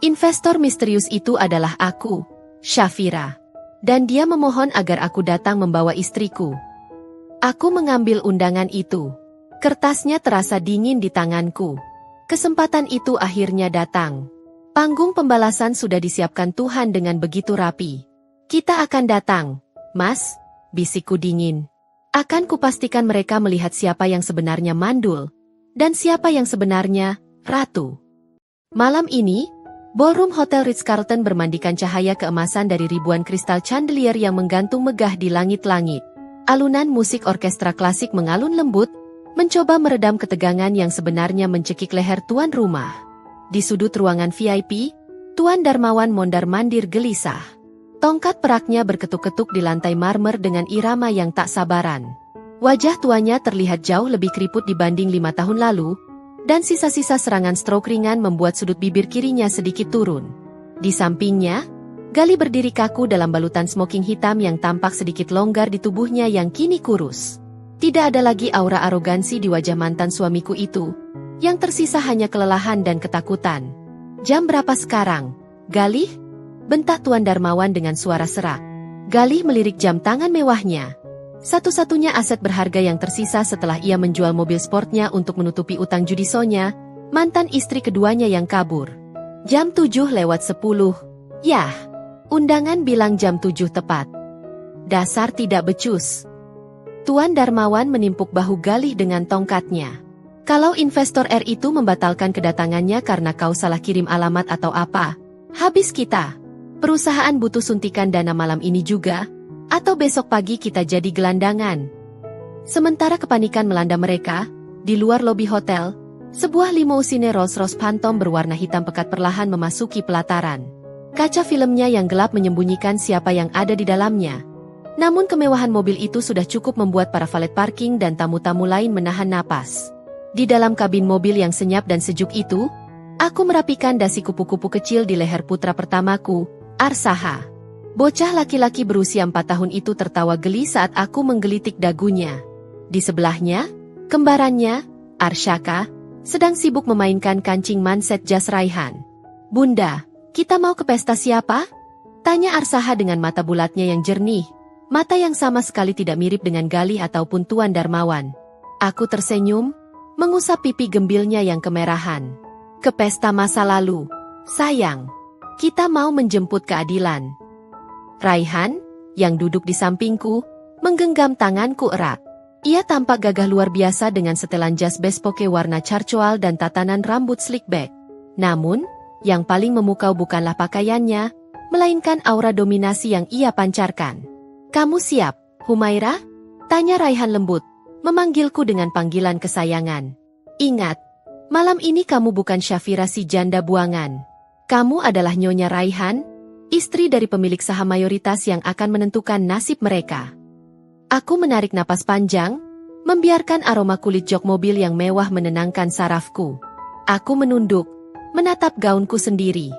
Investor misterius itu adalah aku, Syafira. Dan dia memohon agar aku datang membawa istriku. Aku mengambil undangan itu. Kertasnya terasa dingin di tanganku. Kesempatan itu akhirnya datang. Panggung pembalasan sudah disiapkan Tuhan dengan begitu rapi. Kita akan datang, Mas, bisikku dingin. Akan kupastikan mereka melihat siapa yang sebenarnya mandul, dan siapa yang sebenarnya ratu. Malam ini, Ballroom Hotel Ritz-Carlton bermandikan cahaya keemasan dari ribuan kristal chandelier yang menggantung megah di langit-langit. Alunan musik orkestra klasik mengalun lembut, mencoba meredam ketegangan yang sebenarnya mencekik leher tuan rumah. Di sudut ruangan VIP, Tuan Darmawan mondar-mandir gelisah. Tongkat peraknya berketuk-ketuk di lantai marmer dengan irama yang tak sabaran. Wajah tuanya terlihat jauh lebih keriput dibanding 5 tahun lalu, dan sisa-sisa serangan stroke ringan membuat sudut bibir kirinya sedikit turun. Di sampingnya, Galih berdiri kaku dalam balutan smoking hitam yang tampak sedikit longgar di tubuhnya yang kini kurus. Tidak ada lagi aura arogansi di wajah mantan suamiku itu, yang tersisa hanya kelelahan dan ketakutan. Jam berapa sekarang, Galih? Bentak Tuan Darmawan dengan suara serak. Galih melirik jam tangan mewahnya. Satu-satunya aset berharga yang tersisa setelah ia menjual mobil sportnya untuk menutupi utang judi Sonya, mantan istri keduanya yang kabur. Jam 7:10. Yah, undangan bilang jam 7 tepat. Dasar tidak becus. Tuan Darmawan menimpuk bahu Galih dengan tongkatnya. Kalau investor R itu membatalkan kedatangannya karena kau salah kirim alamat atau apa, habis kita. Perusahaan butuh suntikan dana malam ini juga, atau besok pagi kita jadi gelandangan. Sementara kepanikan melanda mereka, di luar lobi hotel, sebuah limousine Rolls-Royce Phantom berwarna hitam pekat perlahan memasuki pelataran. Kaca filmnya yang gelap menyembunyikan siapa yang ada di dalamnya. Namun kemewahan mobil itu sudah cukup membuat para valet parking dan tamu-tamu lain menahan napas. Di dalam kabin mobil yang senyap dan sejuk itu, aku merapikan dasi kupu-kupu kecil di leher putra pertamaku, Arsaha. Bocah laki-laki berusia 4 tahun itu tertawa geli saat aku menggelitik dagunya. Di sebelahnya, kembarannya, Arshaka, sedang sibuk memainkan kancing manset jas Raihan. Bunda, kita mau ke pesta siapa? Tanya Arsaha dengan mata bulatnya yang jernih. Mata yang sama sekali tidak mirip dengan Galih ataupun Tuan Darmawan. Aku tersenyum, mengusap pipi gembilnya yang kemerahan. Ke pesta masa lalu. Sayang, kita mau menjemput keadilan. Raihan, yang duduk di sampingku, menggenggam tanganku erat. Ia tampak gagah luar biasa dengan setelan jas bespoke warna charcoal dan tatanan rambut slick back. Namun, yang paling memukau bukanlah pakaiannya, melainkan aura dominasi yang ia pancarkan. Kamu siap, Humaira? Tanya Raihan lembut, memanggilku dengan panggilan kesayangan. Ingat, Malam ini kamu bukan Syafira si janda buangan. Kamu adalah Nyonya Raihan, istri dari pemilik saham mayoritas yang akan menentukan nasib mereka. Aku menarik napas panjang, membiarkan aroma kulit jok mobil yang mewah menenangkan sarafku. Aku menunduk, menatap gaunku sendiri.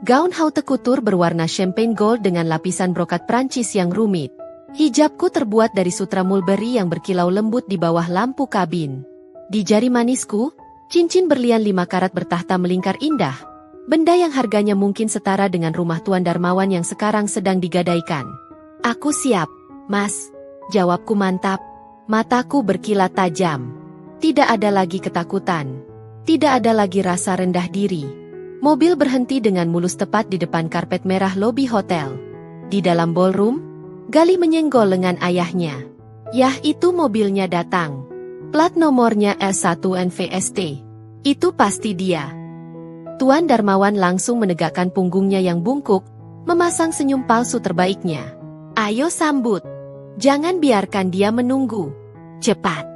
Gaun haute couture berwarna champagne gold dengan lapisan brokat Prancis yang rumit. Hijabku terbuat dari sutra mulberry yang berkilau lembut di bawah lampu kabin. Di jari manisku, cincin berlian 5 karat bertahta melingkar indah. Benda yang harganya mungkin setara dengan rumah Tuan Darmawan yang sekarang sedang digadaikan. Aku siap, Mas. Jawabku mantap. Mataku berkilat tajam. Tidak ada lagi ketakutan. Tidak ada lagi rasa rendah diri. Mobil berhenti dengan mulus tepat di depan karpet merah lobi hotel. Di dalam ballroom, Galih menyenggol lengan ayahnya. Yah, itu mobilnya datang. Plat nomornya S1 NVST. Itu pasti dia. Tuan Darmawan langsung menegakkan punggungnya yang bungkuk, memasang senyum palsu terbaiknya. Ayo sambut. Jangan biarkan dia menunggu. Cepat.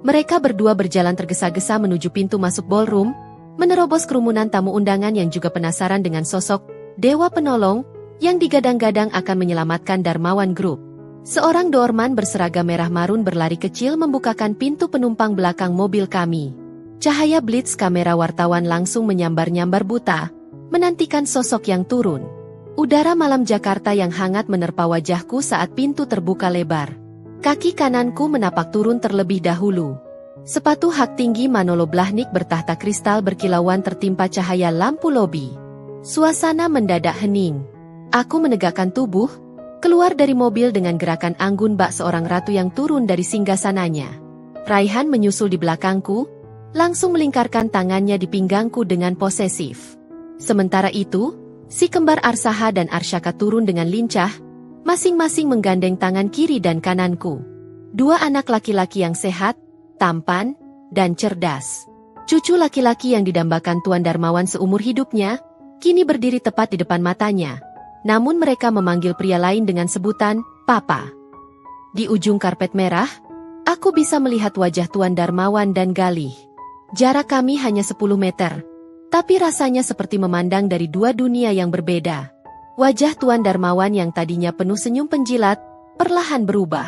Mereka berdua berjalan tergesa-gesa menuju pintu masuk ballroom, menerobos kerumunan tamu undangan yang juga penasaran dengan sosok Dewa Penolong yang digadang-gadang akan menyelamatkan Darmawan Group. Seorang doorman berseragam merah marun berlari kecil membukakan pintu penumpang belakang mobil kami. Cahaya blitz kamera wartawan langsung menyambar-nyambar buta, menantikan sosok yang turun. Udara malam Jakarta yang hangat menerpa wajahku saat pintu terbuka lebar. Kaki kananku menapak turun terlebih dahulu. Sepatu hak tinggi Manolo Blahnik bertahta kristal berkilauan tertimpa cahaya lampu lobi. Suasana mendadak hening. Aku menegakkan tubuh, keluar dari mobil dengan gerakan anggun bak seorang ratu yang turun dari singgasananya. Raihan menyusul di belakangku, langsung melingkarkan tangannya di pinggangku dengan posesif. Sementara itu, si kembar Arsaha dan Arsyaka turun dengan lincah, masing-masing menggandeng tangan kiri dan kananku. Dua anak laki-laki yang sehat, tampan, dan cerdas. Cucu laki-laki yang didambakan Tuan Darmawan seumur hidupnya, kini berdiri tepat di depan matanya. Namun mereka memanggil pria lain dengan sebutan, Papa. Di ujung karpet merah, aku bisa melihat wajah Tuan Darmawan dan Galih. Jarak kami hanya 10 meter, tapi rasanya seperti memandang dari dua dunia yang berbeda. Wajah Tuan Darmawan yang tadinya penuh senyum penjilat, perlahan berubah.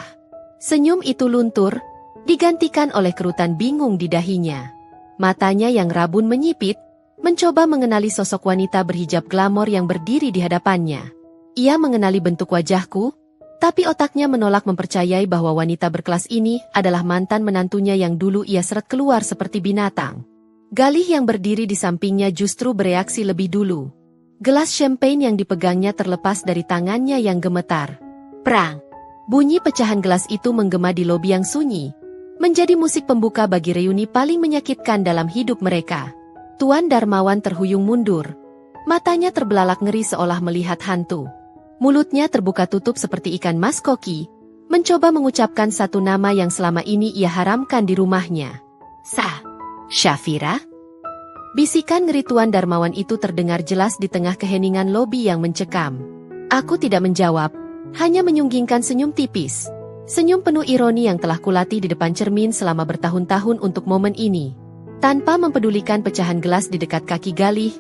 Senyum itu luntur, digantikan oleh kerutan bingung di dahinya. Matanya yang rabun menyipit, mencoba mengenali sosok wanita berhijab glamor yang berdiri di hadapannya. Ia mengenali bentuk wajahku, tapi otaknya menolak mempercayai bahwa wanita berkelas ini adalah mantan menantunya yang dulu ia seret keluar seperti binatang. Galih yang berdiri di sampingnya justru bereaksi lebih dulu. Gelas champagne yang dipegangnya terlepas dari tangannya yang gemetar. Prang! Bunyi pecahan gelas itu menggema di lobi yang sunyi, menjadi musik pembuka bagi reuni paling menyakitkan dalam hidup mereka. Tuan Darmawan terhuyung mundur. Matanya terbelalak ngeri seolah melihat hantu. Mulutnya terbuka tutup seperti ikan mas koki, mencoba mengucapkan satu nama yang selama ini ia haramkan di rumahnya. Syafira? Bisikan ngeri Tuan Darmawan itu terdengar jelas di tengah keheningan lobi yang mencekam. Aku tidak menjawab, hanya menyunggingkan senyum tipis. Senyum penuh ironi yang telah kulatih di depan cermin selama bertahun-tahun untuk momen ini. Tanpa mempedulikan pecahan gelas di dekat kaki Galih,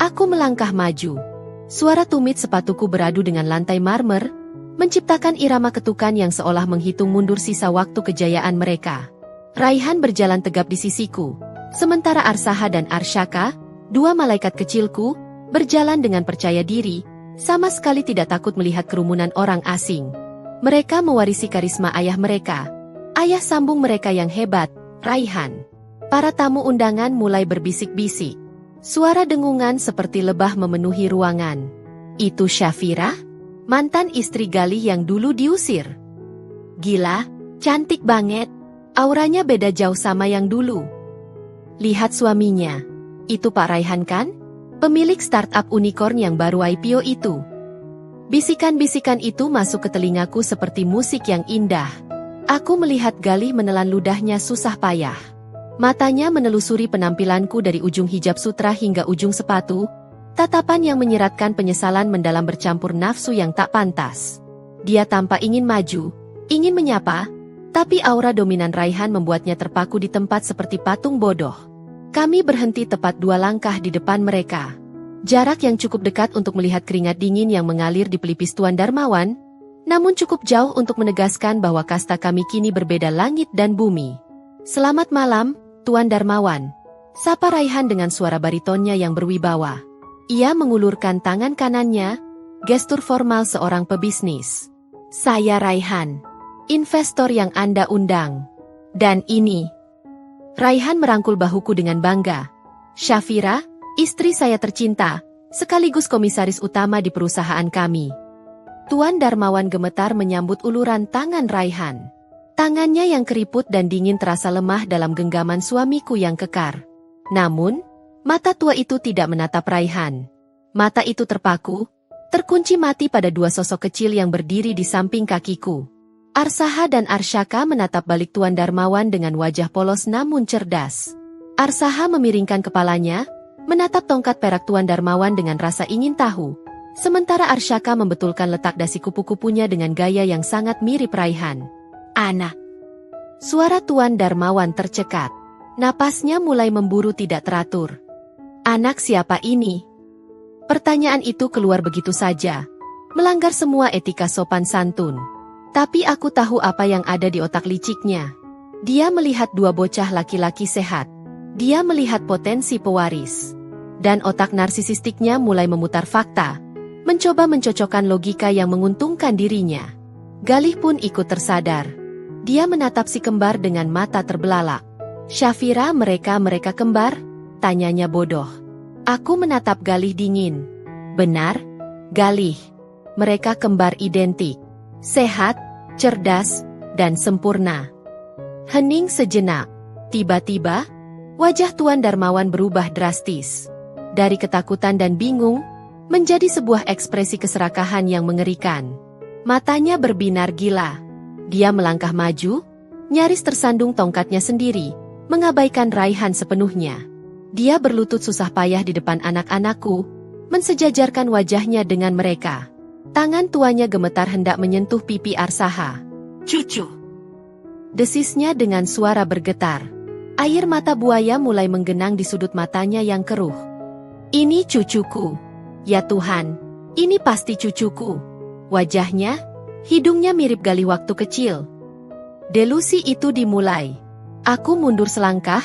aku melangkah maju. Suara tumit sepatuku beradu dengan lantai marmer, menciptakan irama ketukan yang seolah menghitung mundur sisa waktu kejayaan mereka. Raihan berjalan tegap di sisiku, sementara Arsaha dan Arsyaka, dua malaikat kecilku, berjalan dengan percaya diri, sama sekali tidak takut melihat kerumunan orang asing. Mereka mewarisi karisma ayah mereka, ayah sambung mereka yang hebat, Raihan. Para tamu undangan mulai berbisik-bisik. Suara dengungan seperti lebah memenuhi ruangan. Itu Syafira? Mantan istri Galih yang dulu diusir. Gila, cantik banget. Auranya beda jauh sama yang dulu. Lihat suaminya. Itu Pak Raihan kan? Pemilik startup unicorn yang baru IPO itu. Bisikan-bisikan itu masuk ke telingaku seperti musik yang indah. Aku melihat Galih menelan ludahnya susah payah. Matanya menelusuri penampilanku dari ujung hijab sutra hingga ujung sepatu, tatapan yang menyiratkan penyesalan mendalam bercampur nafsu yang tak pantas. Dia tampak ingin maju, ingin menyapa, tapi aura dominan Raihan membuatnya terpaku di tempat seperti patung bodoh. Kami berhenti tepat 2 langkah di depan mereka. Jarak yang cukup dekat untuk melihat keringat dingin yang mengalir di pelipis Tuan Darmawan, namun cukup jauh untuk menegaskan bahwa kasta kami kini berbeda langit dan bumi. "Selamat malam, Tuan Darmawan," sapa Raihan dengan suara baritonnya yang berwibawa. Ia mengulurkan tangan kanannya, gestur formal seorang pebisnis. "Saya Raihan, investor yang Anda undang. Dan ini..." Raihan merangkul bahuku dengan bangga. "Syafira, istri saya tercinta, sekaligus komisaris utama di perusahaan kami." Tuan Darmawan gemetar menyambut uluran tangan Raihan. Tangannya yang keriput dan dingin terasa lemah dalam genggaman suamiku yang kekar. Namun, mata tua itu tidak menatap Raihan. Mata itu terpaku, terkunci mati pada 2 sosok kecil yang berdiri di samping kakiku. Arsaha dan Arsyaka menatap balik Tuan Darmawan dengan wajah polos namun cerdas. Arsaha memiringkan kepalanya, menatap tongkat perak Tuan Darmawan dengan rasa ingin tahu. Sementara Arsyaka membetulkan letak dasi kupu-kupunya dengan gaya yang sangat mirip Raihan. "Anak." Suara Tuan Darmawan tercekat. Napasnya mulai memburu tidak teratur. "Anak siapa ini?" Pertanyaan itu keluar begitu saja, melanggar semua etika sopan santun. Tapi aku tahu apa yang ada di otak liciknya. Dia melihat 2 bocah laki-laki sehat. Dia melihat potensi pewaris. Dan otak narsisistiknya mulai memutar fakta, mencoba mencocokkan logika yang menguntungkan dirinya. Galih pun ikut tersadar. Dia menatap si kembar dengan mata terbelalak. "Syafira, mereka kembar?" tanyanya bodoh. Aku menatap Galih dingin. "Benar, Galih. Mereka kembar identik. Sehat, cerdas, dan sempurna." Hening sejenak. Tiba-tiba, wajah Tuan Darmawan berubah drastis. Dari ketakutan dan bingung, menjadi sebuah ekspresi keserakahan yang mengerikan. Matanya berbinar gila. Dia melangkah maju, nyaris tersandung tongkatnya sendiri, mengabaikan Raihan sepenuhnya. Dia berlutut susah payah di depan anak-anakku, mensejajarkan wajahnya dengan mereka. Tangan tuanya gemetar hendak menyentuh pipi Arsaha. "Cucu!" desisnya dengan suara bergetar. Air mata buaya mulai menggenang di sudut matanya yang keruh. "Ini cucuku. Ya Tuhan, ini pasti cucuku." Wajahnya, hidungnya mirip Galih waktu kecil. Delusi itu dimulai. Aku mundur selangkah,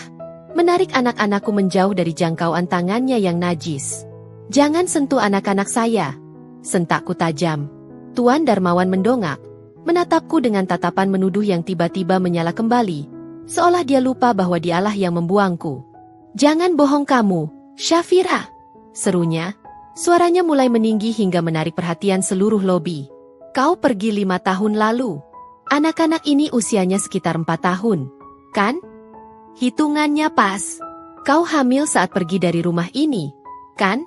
menarik anak-anakku menjauh dari jangkauan tangannya yang najis. "Jangan sentuh anak-anak saya," sentakku tajam. Tuan Darmawan mendongak, menatapku dengan tatapan menuduh yang tiba-tiba menyala kembali, seolah dia lupa bahwa dialah yang membuangku. "Jangan bohong kamu, Syafira," serunya. Suaranya mulai meninggi hingga menarik perhatian seluruh lobi. "Kau pergi 5 tahun lalu. Anak-anak ini usianya sekitar 4 tahun, kan? Hitungannya pas. Kau hamil saat pergi dari rumah ini, kan?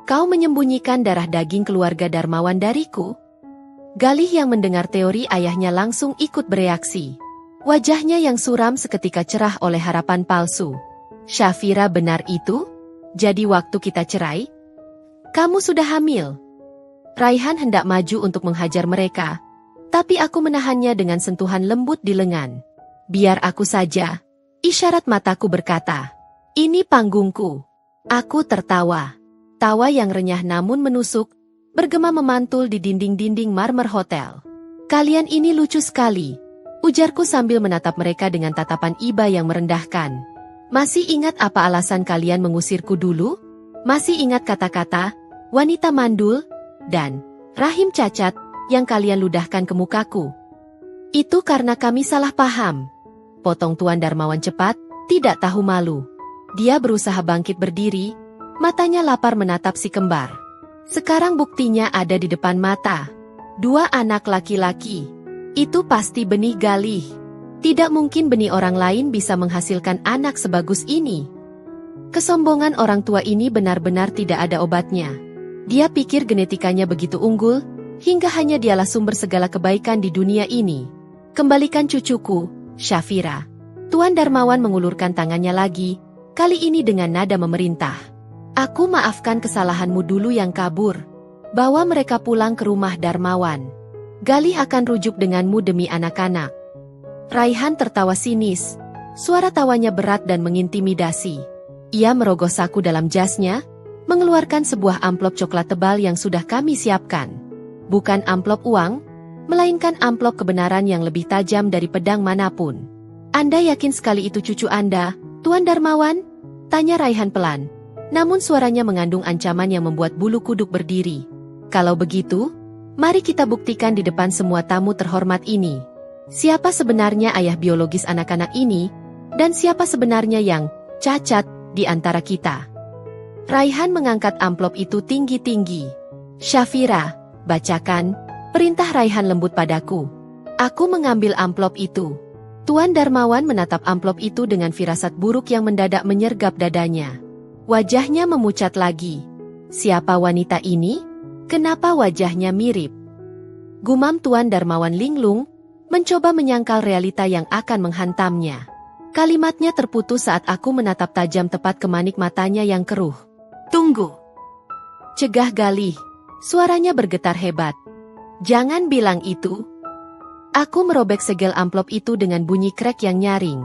Kau menyembunyikan darah daging keluarga Darmawan dariku." Galih yang mendengar teori ayahnya langsung ikut bereaksi. Wajahnya yang suram seketika cerah oleh harapan palsu. "Syafira, benar itu? Jadi waktu kita cerai, kamu sudah hamil?" Raihan hendak maju untuk menghajar mereka, tapi aku menahannya dengan sentuhan lembut di lengan. "Biar aku saja," isyarat mataku berkata. "Ini panggungku." Aku tertawa. Tawa yang renyah namun menusuk, bergema memantul di dinding-dinding marmer hotel. "Kalian ini lucu sekali," ujarku sambil menatap mereka dengan tatapan iba yang merendahkan. "Masih ingat apa alasan kalian mengusirku dulu? Masih ingat kata-kata, wanita mandul, dan rahim cacat yang kalian ludahkan ke mukaku? Itu karena kami salah paham," potong Tuan Darmawan cepat, tidak tahu malu. Dia berusaha bangkit berdiri, matanya lapar menatap si kembar. Sekarang buktinya ada di depan mata. 2 anak laki-laki. Itu pasti benih Galih. Tidak mungkin benih orang lain bisa menghasilkan anak sebagus ini. Kesombongan orang tua ini benar-benar tidak ada obatnya. Dia pikir genetikanya begitu unggul, hingga hanya dialah sumber segala kebaikan di dunia ini. "Kembalikan cucuku, Syafira." Tuan Darmawan mengulurkan tangannya lagi, kali ini dengan nada memerintah. "Aku maafkan kesalahanmu dulu yang kabur. Bawa mereka pulang ke rumah Darmawan. Galih akan rujuk denganmu demi anak-anak." Raihan tertawa sinis. Suara tawanya berat dan mengintimidasi. Ia merogoh saku dalam jasnya, mengeluarkan sebuah amplop coklat tebal yang sudah kami siapkan. Bukan amplop uang, melainkan amplop kebenaran yang lebih tajam dari pedang manapun. Anda yakin sekali itu cucu Anda, Tuan Darmawan? Tanya Raihan pelan. Namun suaranya mengandung ancaman yang membuat bulu kuduk berdiri. Kalau begitu, mari kita buktikan di depan semua tamu terhormat ini. Siapa sebenarnya ayah biologis anak-anak ini, dan siapa sebenarnya yang cacat di antara kita. Raihan mengangkat amplop itu tinggi-tinggi. Syafira, bacakan, perintah Raihan lembut padaku. Aku mengambil amplop itu. Tuan Darmawan menatap amplop itu dengan firasat buruk yang mendadak menyergap dadanya. Wajahnya memucat lagi. Siapa wanita ini? Kenapa wajahnya mirip? Gumam Tuan Darmawan linglung, mencoba menyangkal realita yang akan menghantamnya. Kalimatnya terputus saat aku menatap tajam tepat ke manik matanya yang keruh. Tunggu. Cegah Galih. Suaranya bergetar hebat. Jangan bilang itu. Aku merobek segel amplop itu dengan bunyi krek yang nyaring.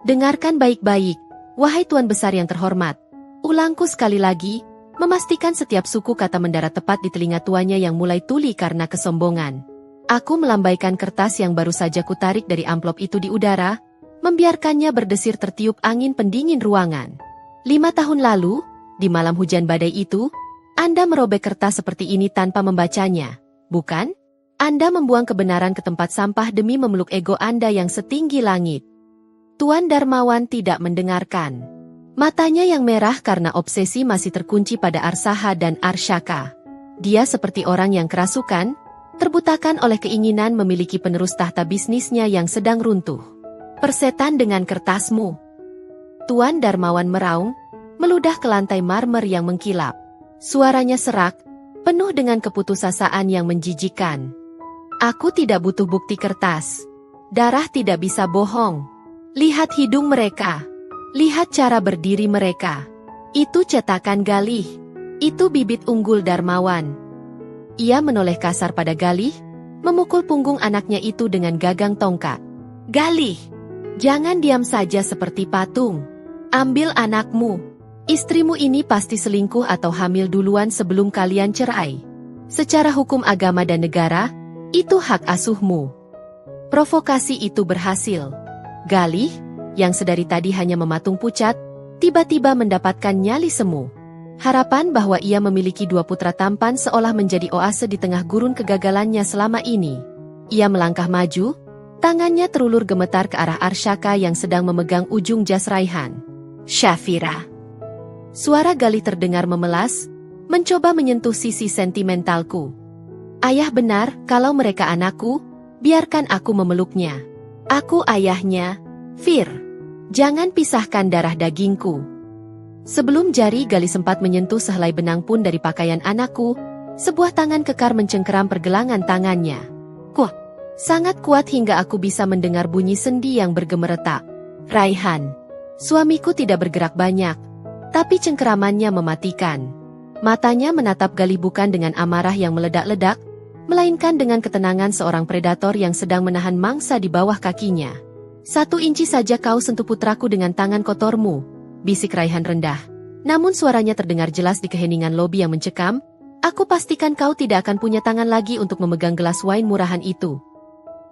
Dengarkan baik-baik, wahai Tuan Besar yang terhormat. Ulangku sekali lagi, memastikan setiap suku kata mendarat tepat di telinga tuanya yang mulai tuli karena kesombongan. Aku melambaikan kertas yang baru saja kutarik dari amplop itu di udara, membiarkannya berdesir tertiup angin pendingin ruangan. 5 tahun lalu, di malam hujan badai itu, Anda merobek kertas seperti ini tanpa membacanya, bukan? Anda membuang kebenaran ke tempat sampah demi memeluk ego Anda yang setinggi langit. Tuan Darmawan tidak mendengarkan. Matanya yang merah karena obsesi masih terkunci pada Arsaha dan Arsyaka. Dia seperti orang yang kerasukan, terbutakan oleh keinginan memiliki penerus tahta bisnisnya yang sedang runtuh. Persetan dengan kertasmu. Tuan Darmawan meraung, meludah ke lantai marmer yang mengkilap. Suaranya serak, penuh dengan keputusasaan yang menjijikkan. Aku tidak butuh bukti kertas. Darah tidak bisa bohong. Lihat hidung mereka. Lihat cara berdiri mereka. Itu cetakan Galih. Itu bibit unggul Darmawan. Ia menoleh kasar pada Galih, memukul punggung anaknya itu dengan gagang tongkat. Galih, jangan diam saja seperti patung. Ambil anakmu. Istrimu ini pasti selingkuh atau hamil duluan sebelum kalian cerai. Secara hukum agama dan negara, itu hak asuhmu. Provokasi itu berhasil. Galih, yang sedari tadi hanya mematung pucat, tiba-tiba mendapatkan nyali semu. Harapan bahwa ia memiliki 2 putra tampan seolah menjadi oase di tengah gurun kegagalannya selama ini. Ia melangkah maju, tangannya terulur gemetar ke arah Arsyaka yang sedang memegang ujung jas Raihan. Syafira. Suara Galih terdengar memelas, mencoba menyentuh sisi sentimentalku. Ayah benar, kalau mereka anakku, biarkan aku memeluknya. Aku ayahnya, Fir. Jangan pisahkan darah dagingku. Sebelum jari Galih sempat menyentuh sehelai benang pun dari pakaian anakku, sebuah tangan kekar mencengkeram pergelangan tangannya. Sangat kuat hingga aku bisa mendengar bunyi sendi yang bergemeretak. Raihan. Suamiku tidak bergerak banyak, tapi cengkeramannya mematikan. Matanya menatap Galih bukan dengan amarah yang meledak-ledak, melainkan dengan ketenangan seorang predator yang sedang menahan mangsa di bawah kakinya. 1 inci saja kau sentuh putraku dengan tangan kotormu, bisik Raihan rendah. Namun suaranya terdengar jelas di keheningan lobi yang mencekam. Aku pastikan kau tidak akan punya tangan lagi untuk memegang gelas wine murahan itu.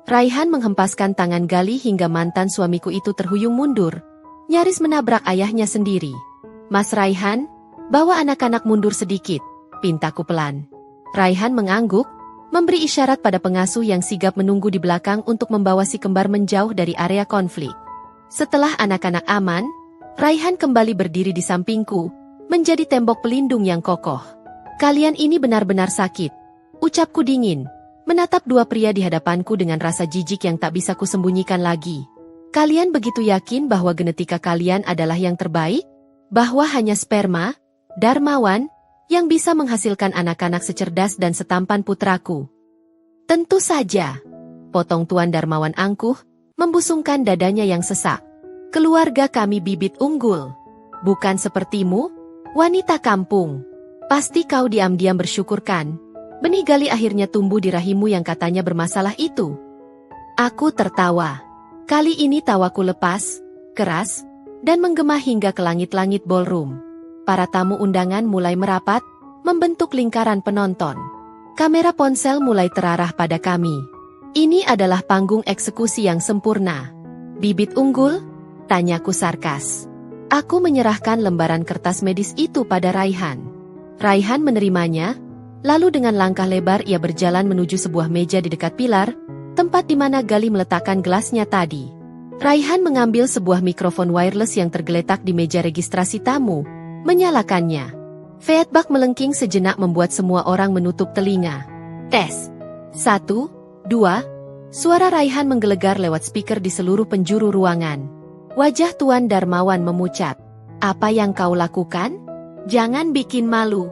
Raihan menghempaskan tangan Galih hingga mantan suamiku itu terhuyung mundur, nyaris menabrak ayahnya sendiri. Mas Raihan, bawa anak-anak mundur sedikit, pintaku pelan. Raihan mengangguk, memberi isyarat pada pengasuh yang sigap menunggu di belakang untuk membawa si kembar menjauh dari area konflik. Setelah anak-anak aman, Raihan kembali berdiri di sampingku, menjadi tembok pelindung yang kokoh. Kalian ini benar-benar sakit, ucapku dingin, menatap 2 pria di hadapanku dengan rasa jijik yang tak bisa kusembunyikan lagi. Kalian begitu yakin bahwa genetika kalian adalah yang terbaik? Bahwa hanya sperma, Darmawan, yang bisa menghasilkan anak-anak secerdas dan setampan putraku? Tentu saja, potong Tuan Darmawan angkuh, membusungkan dadanya yang sesak. Keluarga kami bibit unggul. Bukan sepertimu, wanita kampung. Pasti kau diam-diam bersyukur kan? Benih Galih akhirnya tumbuh di rahimmu yang katanya bermasalah itu. Aku tertawa. Kali ini tawaku lepas, keras, dan menggema hingga ke langit-langit ballroom. Para tamu undangan mulai merapat, membentuk lingkaran penonton. Kamera ponsel mulai terarah pada kami. Ini adalah panggung eksekusi yang sempurna. Bibit unggul? Tanyaku sarkas. Aku menyerahkan lembaran kertas medis itu pada Raihan. Raihan menerimanya, lalu dengan langkah lebar ia berjalan menuju sebuah meja di dekat pilar, tempat di mana Galih meletakkan gelasnya tadi. Raihan mengambil sebuah mikrofon wireless yang tergeletak di meja registrasi tamu, menyalakannya. Feedback melengking sejenak membuat semua orang menutup telinga. Tes. 1, 2. Suara Raihan menggelegar lewat speaker di seluruh penjuru ruangan. Wajah Tuan Darmawan memucat. Apa yang kau lakukan? Jangan bikin malu.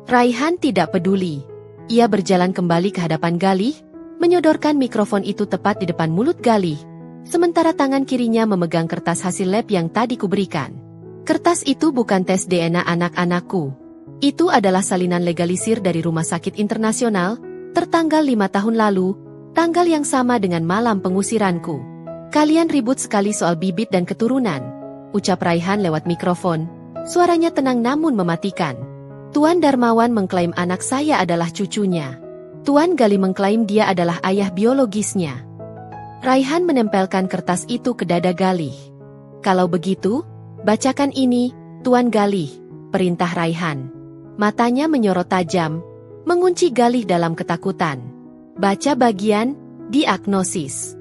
Raihan tidak peduli. Ia berjalan kembali ke hadapan Galih, menyodorkan mikrofon itu tepat di depan mulut Galih, sementara tangan kirinya memegang kertas hasil lab yang tadi kuberikan. Kertas itu bukan tes DNA anak-anakku. Itu adalah salinan legalisir dari Rumah Sakit Internasional, tertanggal 5 tahun lalu, tanggal yang sama dengan malam pengusiranku. Kalian ribut sekali soal bibit dan keturunan, ucap Raihan lewat mikrofon. Suaranya tenang namun mematikan. Tuan Darmawan mengklaim anak saya adalah cucunya. Tuan Galih mengklaim dia adalah ayah biologisnya. Raihan menempelkan kertas itu ke dada Galih. Kalau begitu, bacakan ini, Tuan Galih, perintah Raihan. Matanya menyorot tajam, mengunci Galih dalam ketakutan. Baca bagian, diagnosis.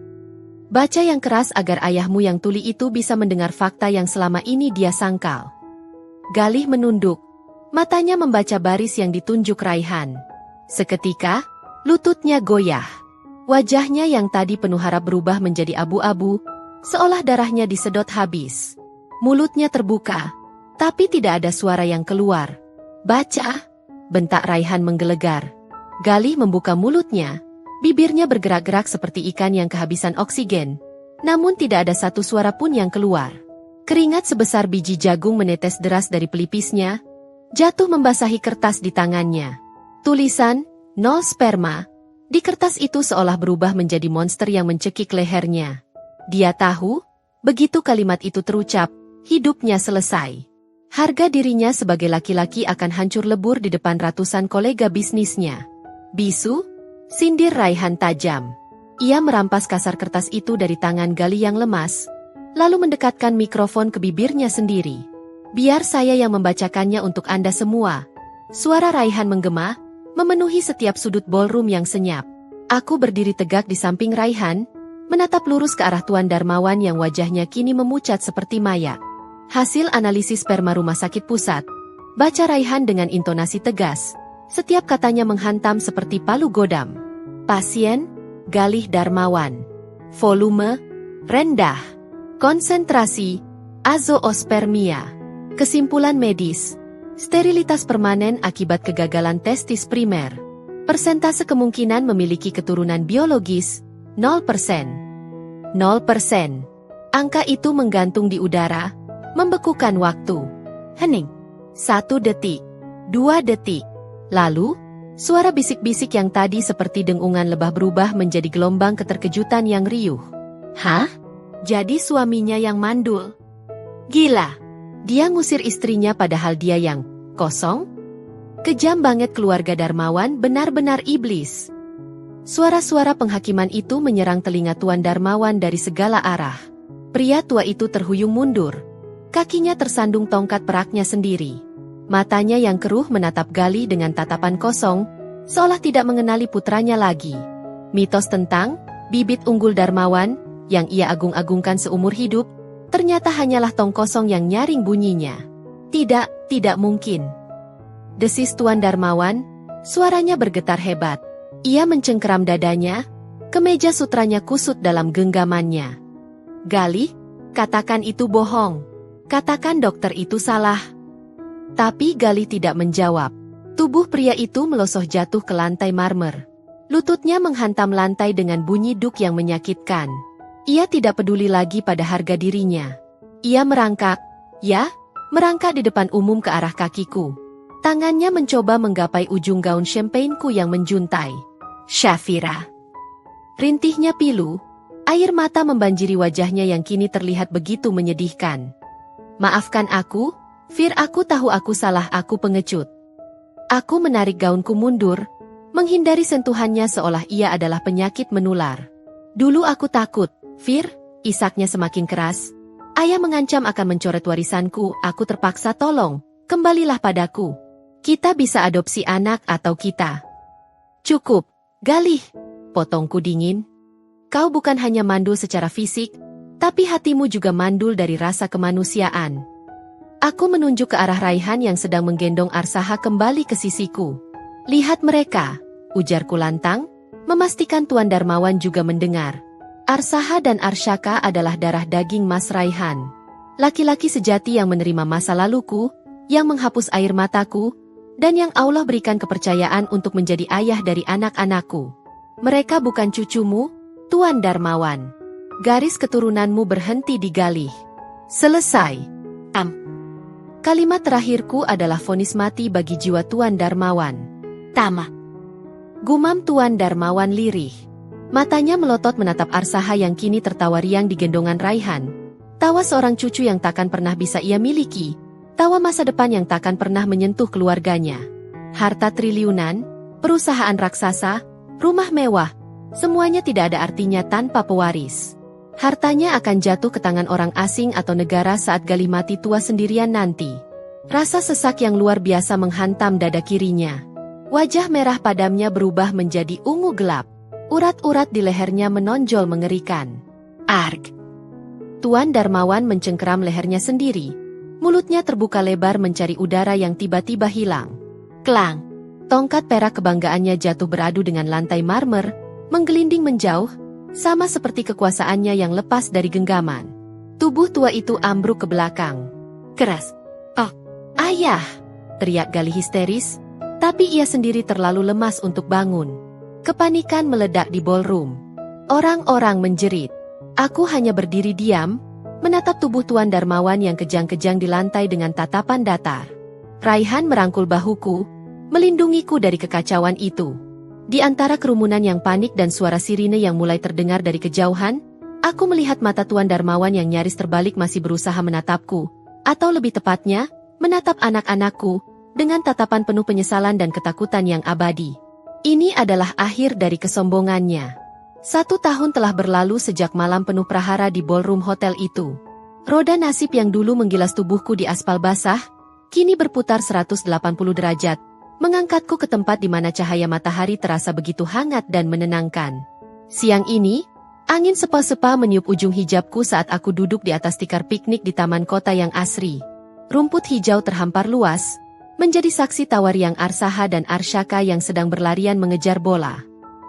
Baca yang keras agar ayahmu yang tuli itu bisa mendengar fakta yang selama ini dia sangkal. Galih menunduk. Matanya membaca baris yang ditunjuk Raihan. Seketika, lututnya goyah. Wajahnya yang tadi penuh harap berubah menjadi abu-abu, seolah darahnya disedot habis. Mulutnya terbuka, tapi tidak ada suara yang keluar. Baca, bentak Raihan menggelegar. Galih membuka mulutnya, bibirnya bergerak-gerak seperti ikan yang kehabisan oksigen, namun tidak ada satu suara pun yang keluar. Keringat sebesar biji jagung menetes deras dari pelipisnya, jatuh membasahi kertas di tangannya. Tulisan, 0 sperma, di kertas itu seolah berubah menjadi monster yang mencekik lehernya. Dia tahu, begitu kalimat itu terucap, hidupnya selesai. Harga dirinya sebagai laki-laki akan hancur lebur di depan ratusan kolega bisnisnya. Bisu, sindir Raihan tajam. Ia merampas kasar kertas itu dari tangan Galih yang lemas, lalu mendekatkan mikrofon ke bibirnya sendiri. Biar saya yang membacakannya untuk Anda semua. Suara Raihan menggema, memenuhi setiap sudut ballroom yang senyap. Aku berdiri tegak di samping Raihan, menatap lurus ke arah Tuan Darmawan yang wajahnya kini memucat seperti mayat. Hasil analisis sperma Rumah Sakit Pusat, baca Raihan dengan intonasi tegas. Setiap katanya menghantam seperti palu godam. Pasien, Galih Darmawan. Volume, rendah. Konsentrasi, azoospermia. Kesimpulan medis, sterilitas permanen akibat kegagalan testis primer. Persentase kemungkinan memiliki keturunan biologis, 0%. 0%. Angka itu menggantung di udara, membekukan waktu. Hening. 1 detik. 2 detik. Lalu, suara bisik-bisik yang tadi seperti dengungan lebah berubah menjadi gelombang keterkejutan yang riuh. Hah? Jadi suaminya yang mandul? Gila. Dia ngusir istrinya padahal dia yang kosong? Kejam banget keluarga Darmawan, benar-benar iblis. Suara-suara penghakiman itu menyerang telinga Tuan Darmawan dari segala arah. Pria tua itu terhuyung mundur. Kakinya tersandung tongkat peraknya sendiri. Matanya yang keruh menatap Galih dengan tatapan kosong, seolah tidak mengenali putranya lagi. Mitos tentang bibit unggul Darmawan, yang ia agung-agungkan seumur hidup, ternyata hanyalah tong kosong yang nyaring bunyinya. Tidak mungkin. Desis Tuan Darmawan, suaranya bergetar hebat. Ia mencengkeram dadanya, kemeja sutranya kusut dalam genggamannya. Galih, katakan itu bohong. Katakan dokter itu salah. Tapi Galih tidak menjawab. Tubuh pria itu melosot jatuh ke lantai marmer. Lututnya menghantam lantai dengan bunyi duk yang menyakitkan. Ia tidak peduli lagi pada harga dirinya. Ia merangkak, merangkak di depan umum ke arah kakiku. Tangannya mencoba menggapai ujung gaun champagneku yang menjuntai. Syafira. Rintihnya pilu, Air mata membanjiri wajahnya yang kini terlihat begitu menyedihkan. Maafkan aku, Fir, aku tahu aku salah, aku pengecut. Aku menarik gaunku mundur, menghindari sentuhannya seolah ia adalah penyakit menular. Dulu aku takut, Fir, isaknya semakin keras. Ayah mengancam akan mencoret warisanku, aku terpaksa tolong, kembalilah padaku. Kita bisa adopsi anak atau kita. Cukup, Galih, potongku dingin. Kau bukan hanya mandul secara fisik, tapi hatimu juga mandul dari rasa kemanusiaan. Aku menunjuk ke arah Raihan yang sedang menggendong Arsaha kembali ke sisiku. Lihat mereka, ujarku lantang, memastikan Tuan Darmawan juga mendengar. Arsaha dan Arsyaka adalah darah daging Mas Raihan. Laki-laki sejati yang menerima masa laluku, yang menghapus air mataku, dan yang Allah berikan kepercayaan untuk menjadi ayah dari anak-anakku. Mereka bukan cucumu, Tuan Darmawan. Garis keturunanmu berhenti di Galih. Selesai. Kalimat terakhirku adalah vonis mati bagi jiwa Tuan Darmawan. Tamat. Gumam Tuan Darmawan lirih. Matanya melotot menatap Arsaha yang kini tertawa riang di gendongan Raihan. Tawa seorang cucu yang takkan pernah bisa ia miliki. Tawa masa depan yang takkan pernah menyentuh keluarganya. Harta triliunan, perusahaan raksasa, rumah mewah, semuanya tidak ada artinya tanpa pewaris. Hartanya akan jatuh ke tangan orang asing atau negara saat Galih mati tua sendirian nanti. Rasa sesak yang luar biasa menghantam dada kirinya. Wajah merah padamnya berubah menjadi ungu gelap. Urat-urat di lehernya menonjol mengerikan. Arg! Tuan Darmawan mencengkeram lehernya sendiri. Mulutnya terbuka lebar mencari udara yang tiba-tiba hilang. Klang! Tongkat perak kebanggaannya jatuh beradu dengan lantai marmer, menggelinding menjauh, sama seperti kekuasaannya yang lepas dari genggaman. Tubuh tua itu ambruk ke belakang. Keras. Oh, ayah! Teriak Galih histeris, tapi ia sendiri terlalu lemas untuk bangun. Kepanikan meledak di ballroom. Orang-orang menjerit. Aku hanya berdiri diam, menatap tubuh Tuan Darmawan yang kejang-kejang di lantai dengan tatapan datar. Raihan merangkul bahuku, melindungiku dari kekacauan itu. Di antara kerumunan yang panik dan suara sirine yang mulai terdengar dari kejauhan, aku melihat mata Tuan Darmawan yang nyaris terbalik masih berusaha menatapku, atau lebih tepatnya, menatap anak-anakku, dengan tatapan penuh penyesalan dan ketakutan yang abadi. Ini adalah akhir dari kesombongannya. 1 tahun telah berlalu sejak malam penuh prahara di ballroom hotel itu. Roda nasib yang dulu menggilas tubuhku di aspal basah, kini berputar 180 derajat, mengangkatku ke tempat di mana cahaya matahari terasa begitu hangat dan menenangkan. Siang ini, angin sepa-sepa meniup ujung hijabku saat aku duduk di atas tikar piknik di taman kota yang asri. Rumput hijau terhampar luas, menjadi saksi tawariang Arsaha dan Arsyaka yang sedang berlarian mengejar bola.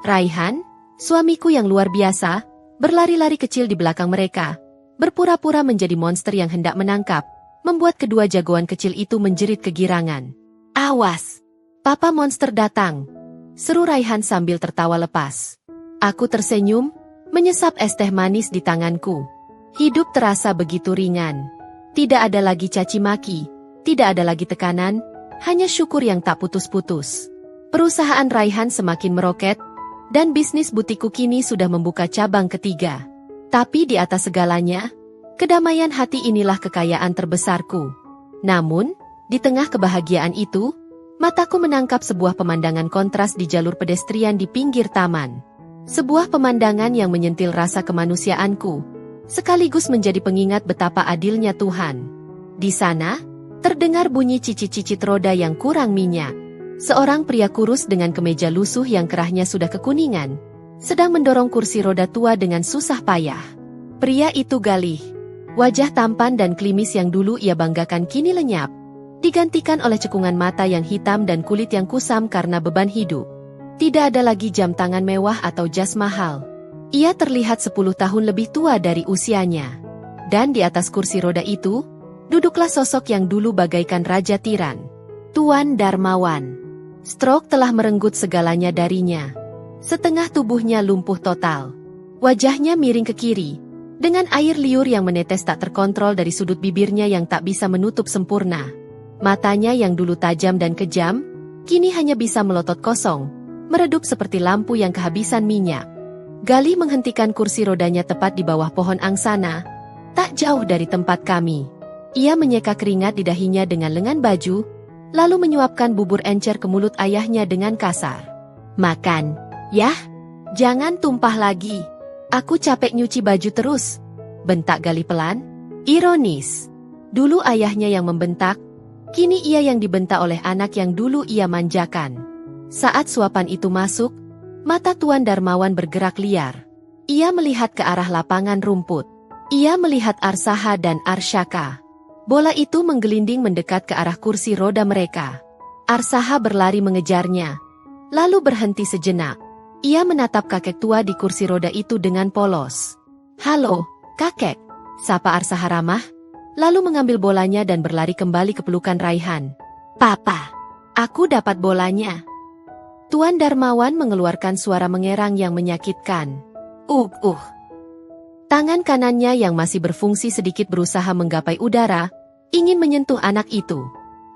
Raihan, suamiku yang luar biasa, berlari-lari kecil di belakang mereka, berpura-pura menjadi monster yang hendak menangkap, membuat kedua jagoan kecil itu menjerit kegirangan. Awas! Papa monster datang! Seru Raihan sambil tertawa lepas. Aku tersenyum, menyesap es teh manis di tanganku. Hidup terasa begitu ringan. Tidak ada lagi caci maki, tidak ada lagi tekanan, hanya syukur yang tak putus-putus. Perusahaan Raihan semakin meroket, dan bisnis butikku kini sudah membuka cabang ketiga. Tapi di atas segalanya, kedamaian hati inilah kekayaan terbesarku. Namun, di tengah kebahagiaan itu, mataku menangkap sebuah pemandangan kontras di jalur pedestrian di pinggir taman. Sebuah pemandangan yang menyentil rasa kemanusiaanku, sekaligus menjadi pengingat betapa adilnya Tuhan. Di sana, terdengar bunyi cicit-cicit roda yang kurang minyak. Seorang pria kurus dengan kemeja lusuh yang kerahnya sudah kekuningan, sedang mendorong kursi roda tua dengan susah payah. Pria itu Galih. Wajah tampan dan klimis yang dulu ia banggakan kini lenyap, digantikan oleh cekungan mata yang hitam dan kulit yang kusam karena beban hidup. Tidak ada lagi jam tangan mewah atau jas mahal. Ia terlihat 10 tahun lebih tua dari usianya. Dan di atas kursi roda itu, duduklah sosok yang dulu bagaikan raja tiran. Tuan Darmawan. Stroke telah merenggut segalanya darinya. Setengah tubuhnya lumpuh total. Wajahnya miring ke kiri, dengan air liur yang menetes tak terkontrol dari sudut bibirnya yang tak bisa menutup sempurna. Matanya yang dulu tajam dan kejam, kini hanya bisa melotot kosong, meredup seperti lampu yang kehabisan minyak. Galih menghentikan kursi rodanya tepat di bawah pohon angsana, tak jauh dari tempat kami. Ia menyeka keringat di dahinya dengan lengan baju, lalu menyuapkan bubur encer ke mulut ayahnya dengan kasar. Makan, yah, jangan tumpah lagi. Aku capek nyuci baju terus, bentak Galih pelan. Ironis, dulu ayahnya yang membentak, kini ia yang dibentak oleh anak yang dulu ia manjakan. Saat suapan itu masuk, mata Tuan Darmawan bergerak liar. Ia melihat ke arah lapangan rumput. Ia melihat Arsaha dan Arsyaka. Bola itu menggelinding mendekat ke arah kursi roda mereka. Arsaha berlari mengejarnya, lalu berhenti sejenak. Ia menatap kakek tua di kursi roda itu dengan polos. "Halo, kakek," sapa Arsaha ramah, lalu mengambil bolanya dan berlari kembali ke pelukan Raihan. "Papa, aku dapat bolanya." Tuan Darmawan mengeluarkan suara mengerang yang menyakitkan. Tangan kanannya yang masih berfungsi sedikit berusaha menggapai udara, ingin menyentuh anak itu.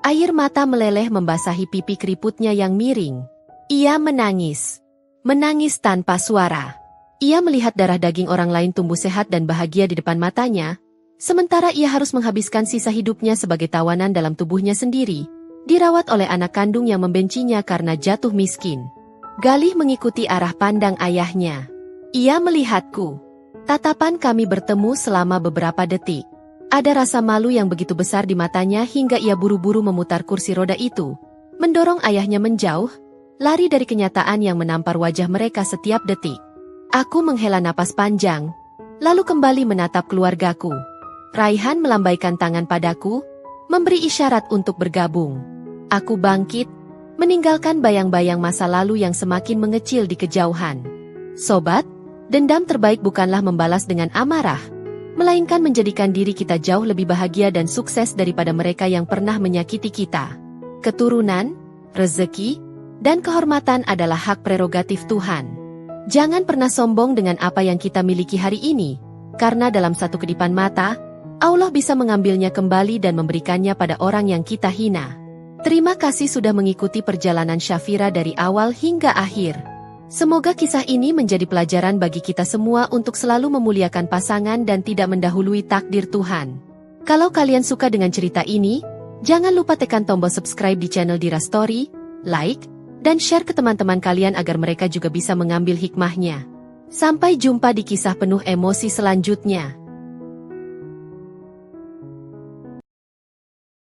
Air mata meleleh membasahi pipi keriputnya yang miring. Ia menangis. Menangis tanpa suara. Ia melihat darah daging orang lain tumbuh sehat dan bahagia di depan matanya, sementara ia harus menghabiskan sisa hidupnya sebagai tawanan dalam tubuhnya sendiri, dirawat oleh anak kandung yang membencinya karena jatuh miskin. Galih mengikuti arah pandang ayahnya. Ia melihatku. Tatapan kami bertemu selama beberapa detik. Ada rasa malu yang begitu besar di matanya hingga ia buru-buru memutar kursi roda itu, mendorong ayahnya menjauh, lari dari kenyataan yang menampar wajah mereka setiap detik. Aku menghela napas panjang, lalu kembali menatap keluargaku. Raihan melambaikan tangan padaku, memberi isyarat untuk bergabung. Aku bangkit, meninggalkan bayang-bayang masa lalu yang semakin mengecil di kejauhan. Sobat, dendam terbaik bukanlah membalas dengan amarah, melainkan menjadikan diri kita jauh lebih bahagia dan sukses daripada mereka yang pernah menyakiti kita. Keturunan, rezeki, dan kehormatan adalah hak prerogatif Tuhan. Jangan pernah sombong dengan apa yang kita miliki hari ini, karena dalam satu kedipan mata, Allah bisa mengambilnya kembali dan memberikannya pada orang yang kita hina. Terima kasih sudah mengikuti perjalanan Syafira dari awal hingga akhir. Semoga kisah ini menjadi pelajaran bagi kita semua untuk selalu memuliakan pasangan dan tidak mendahului takdir Tuhan. Kalau kalian suka dengan cerita ini, jangan lupa tekan tombol subscribe di channel Dira Story, like, dan share ke teman-teman kalian agar mereka juga bisa mengambil hikmahnya. Sampai jumpa di kisah penuh emosi selanjutnya.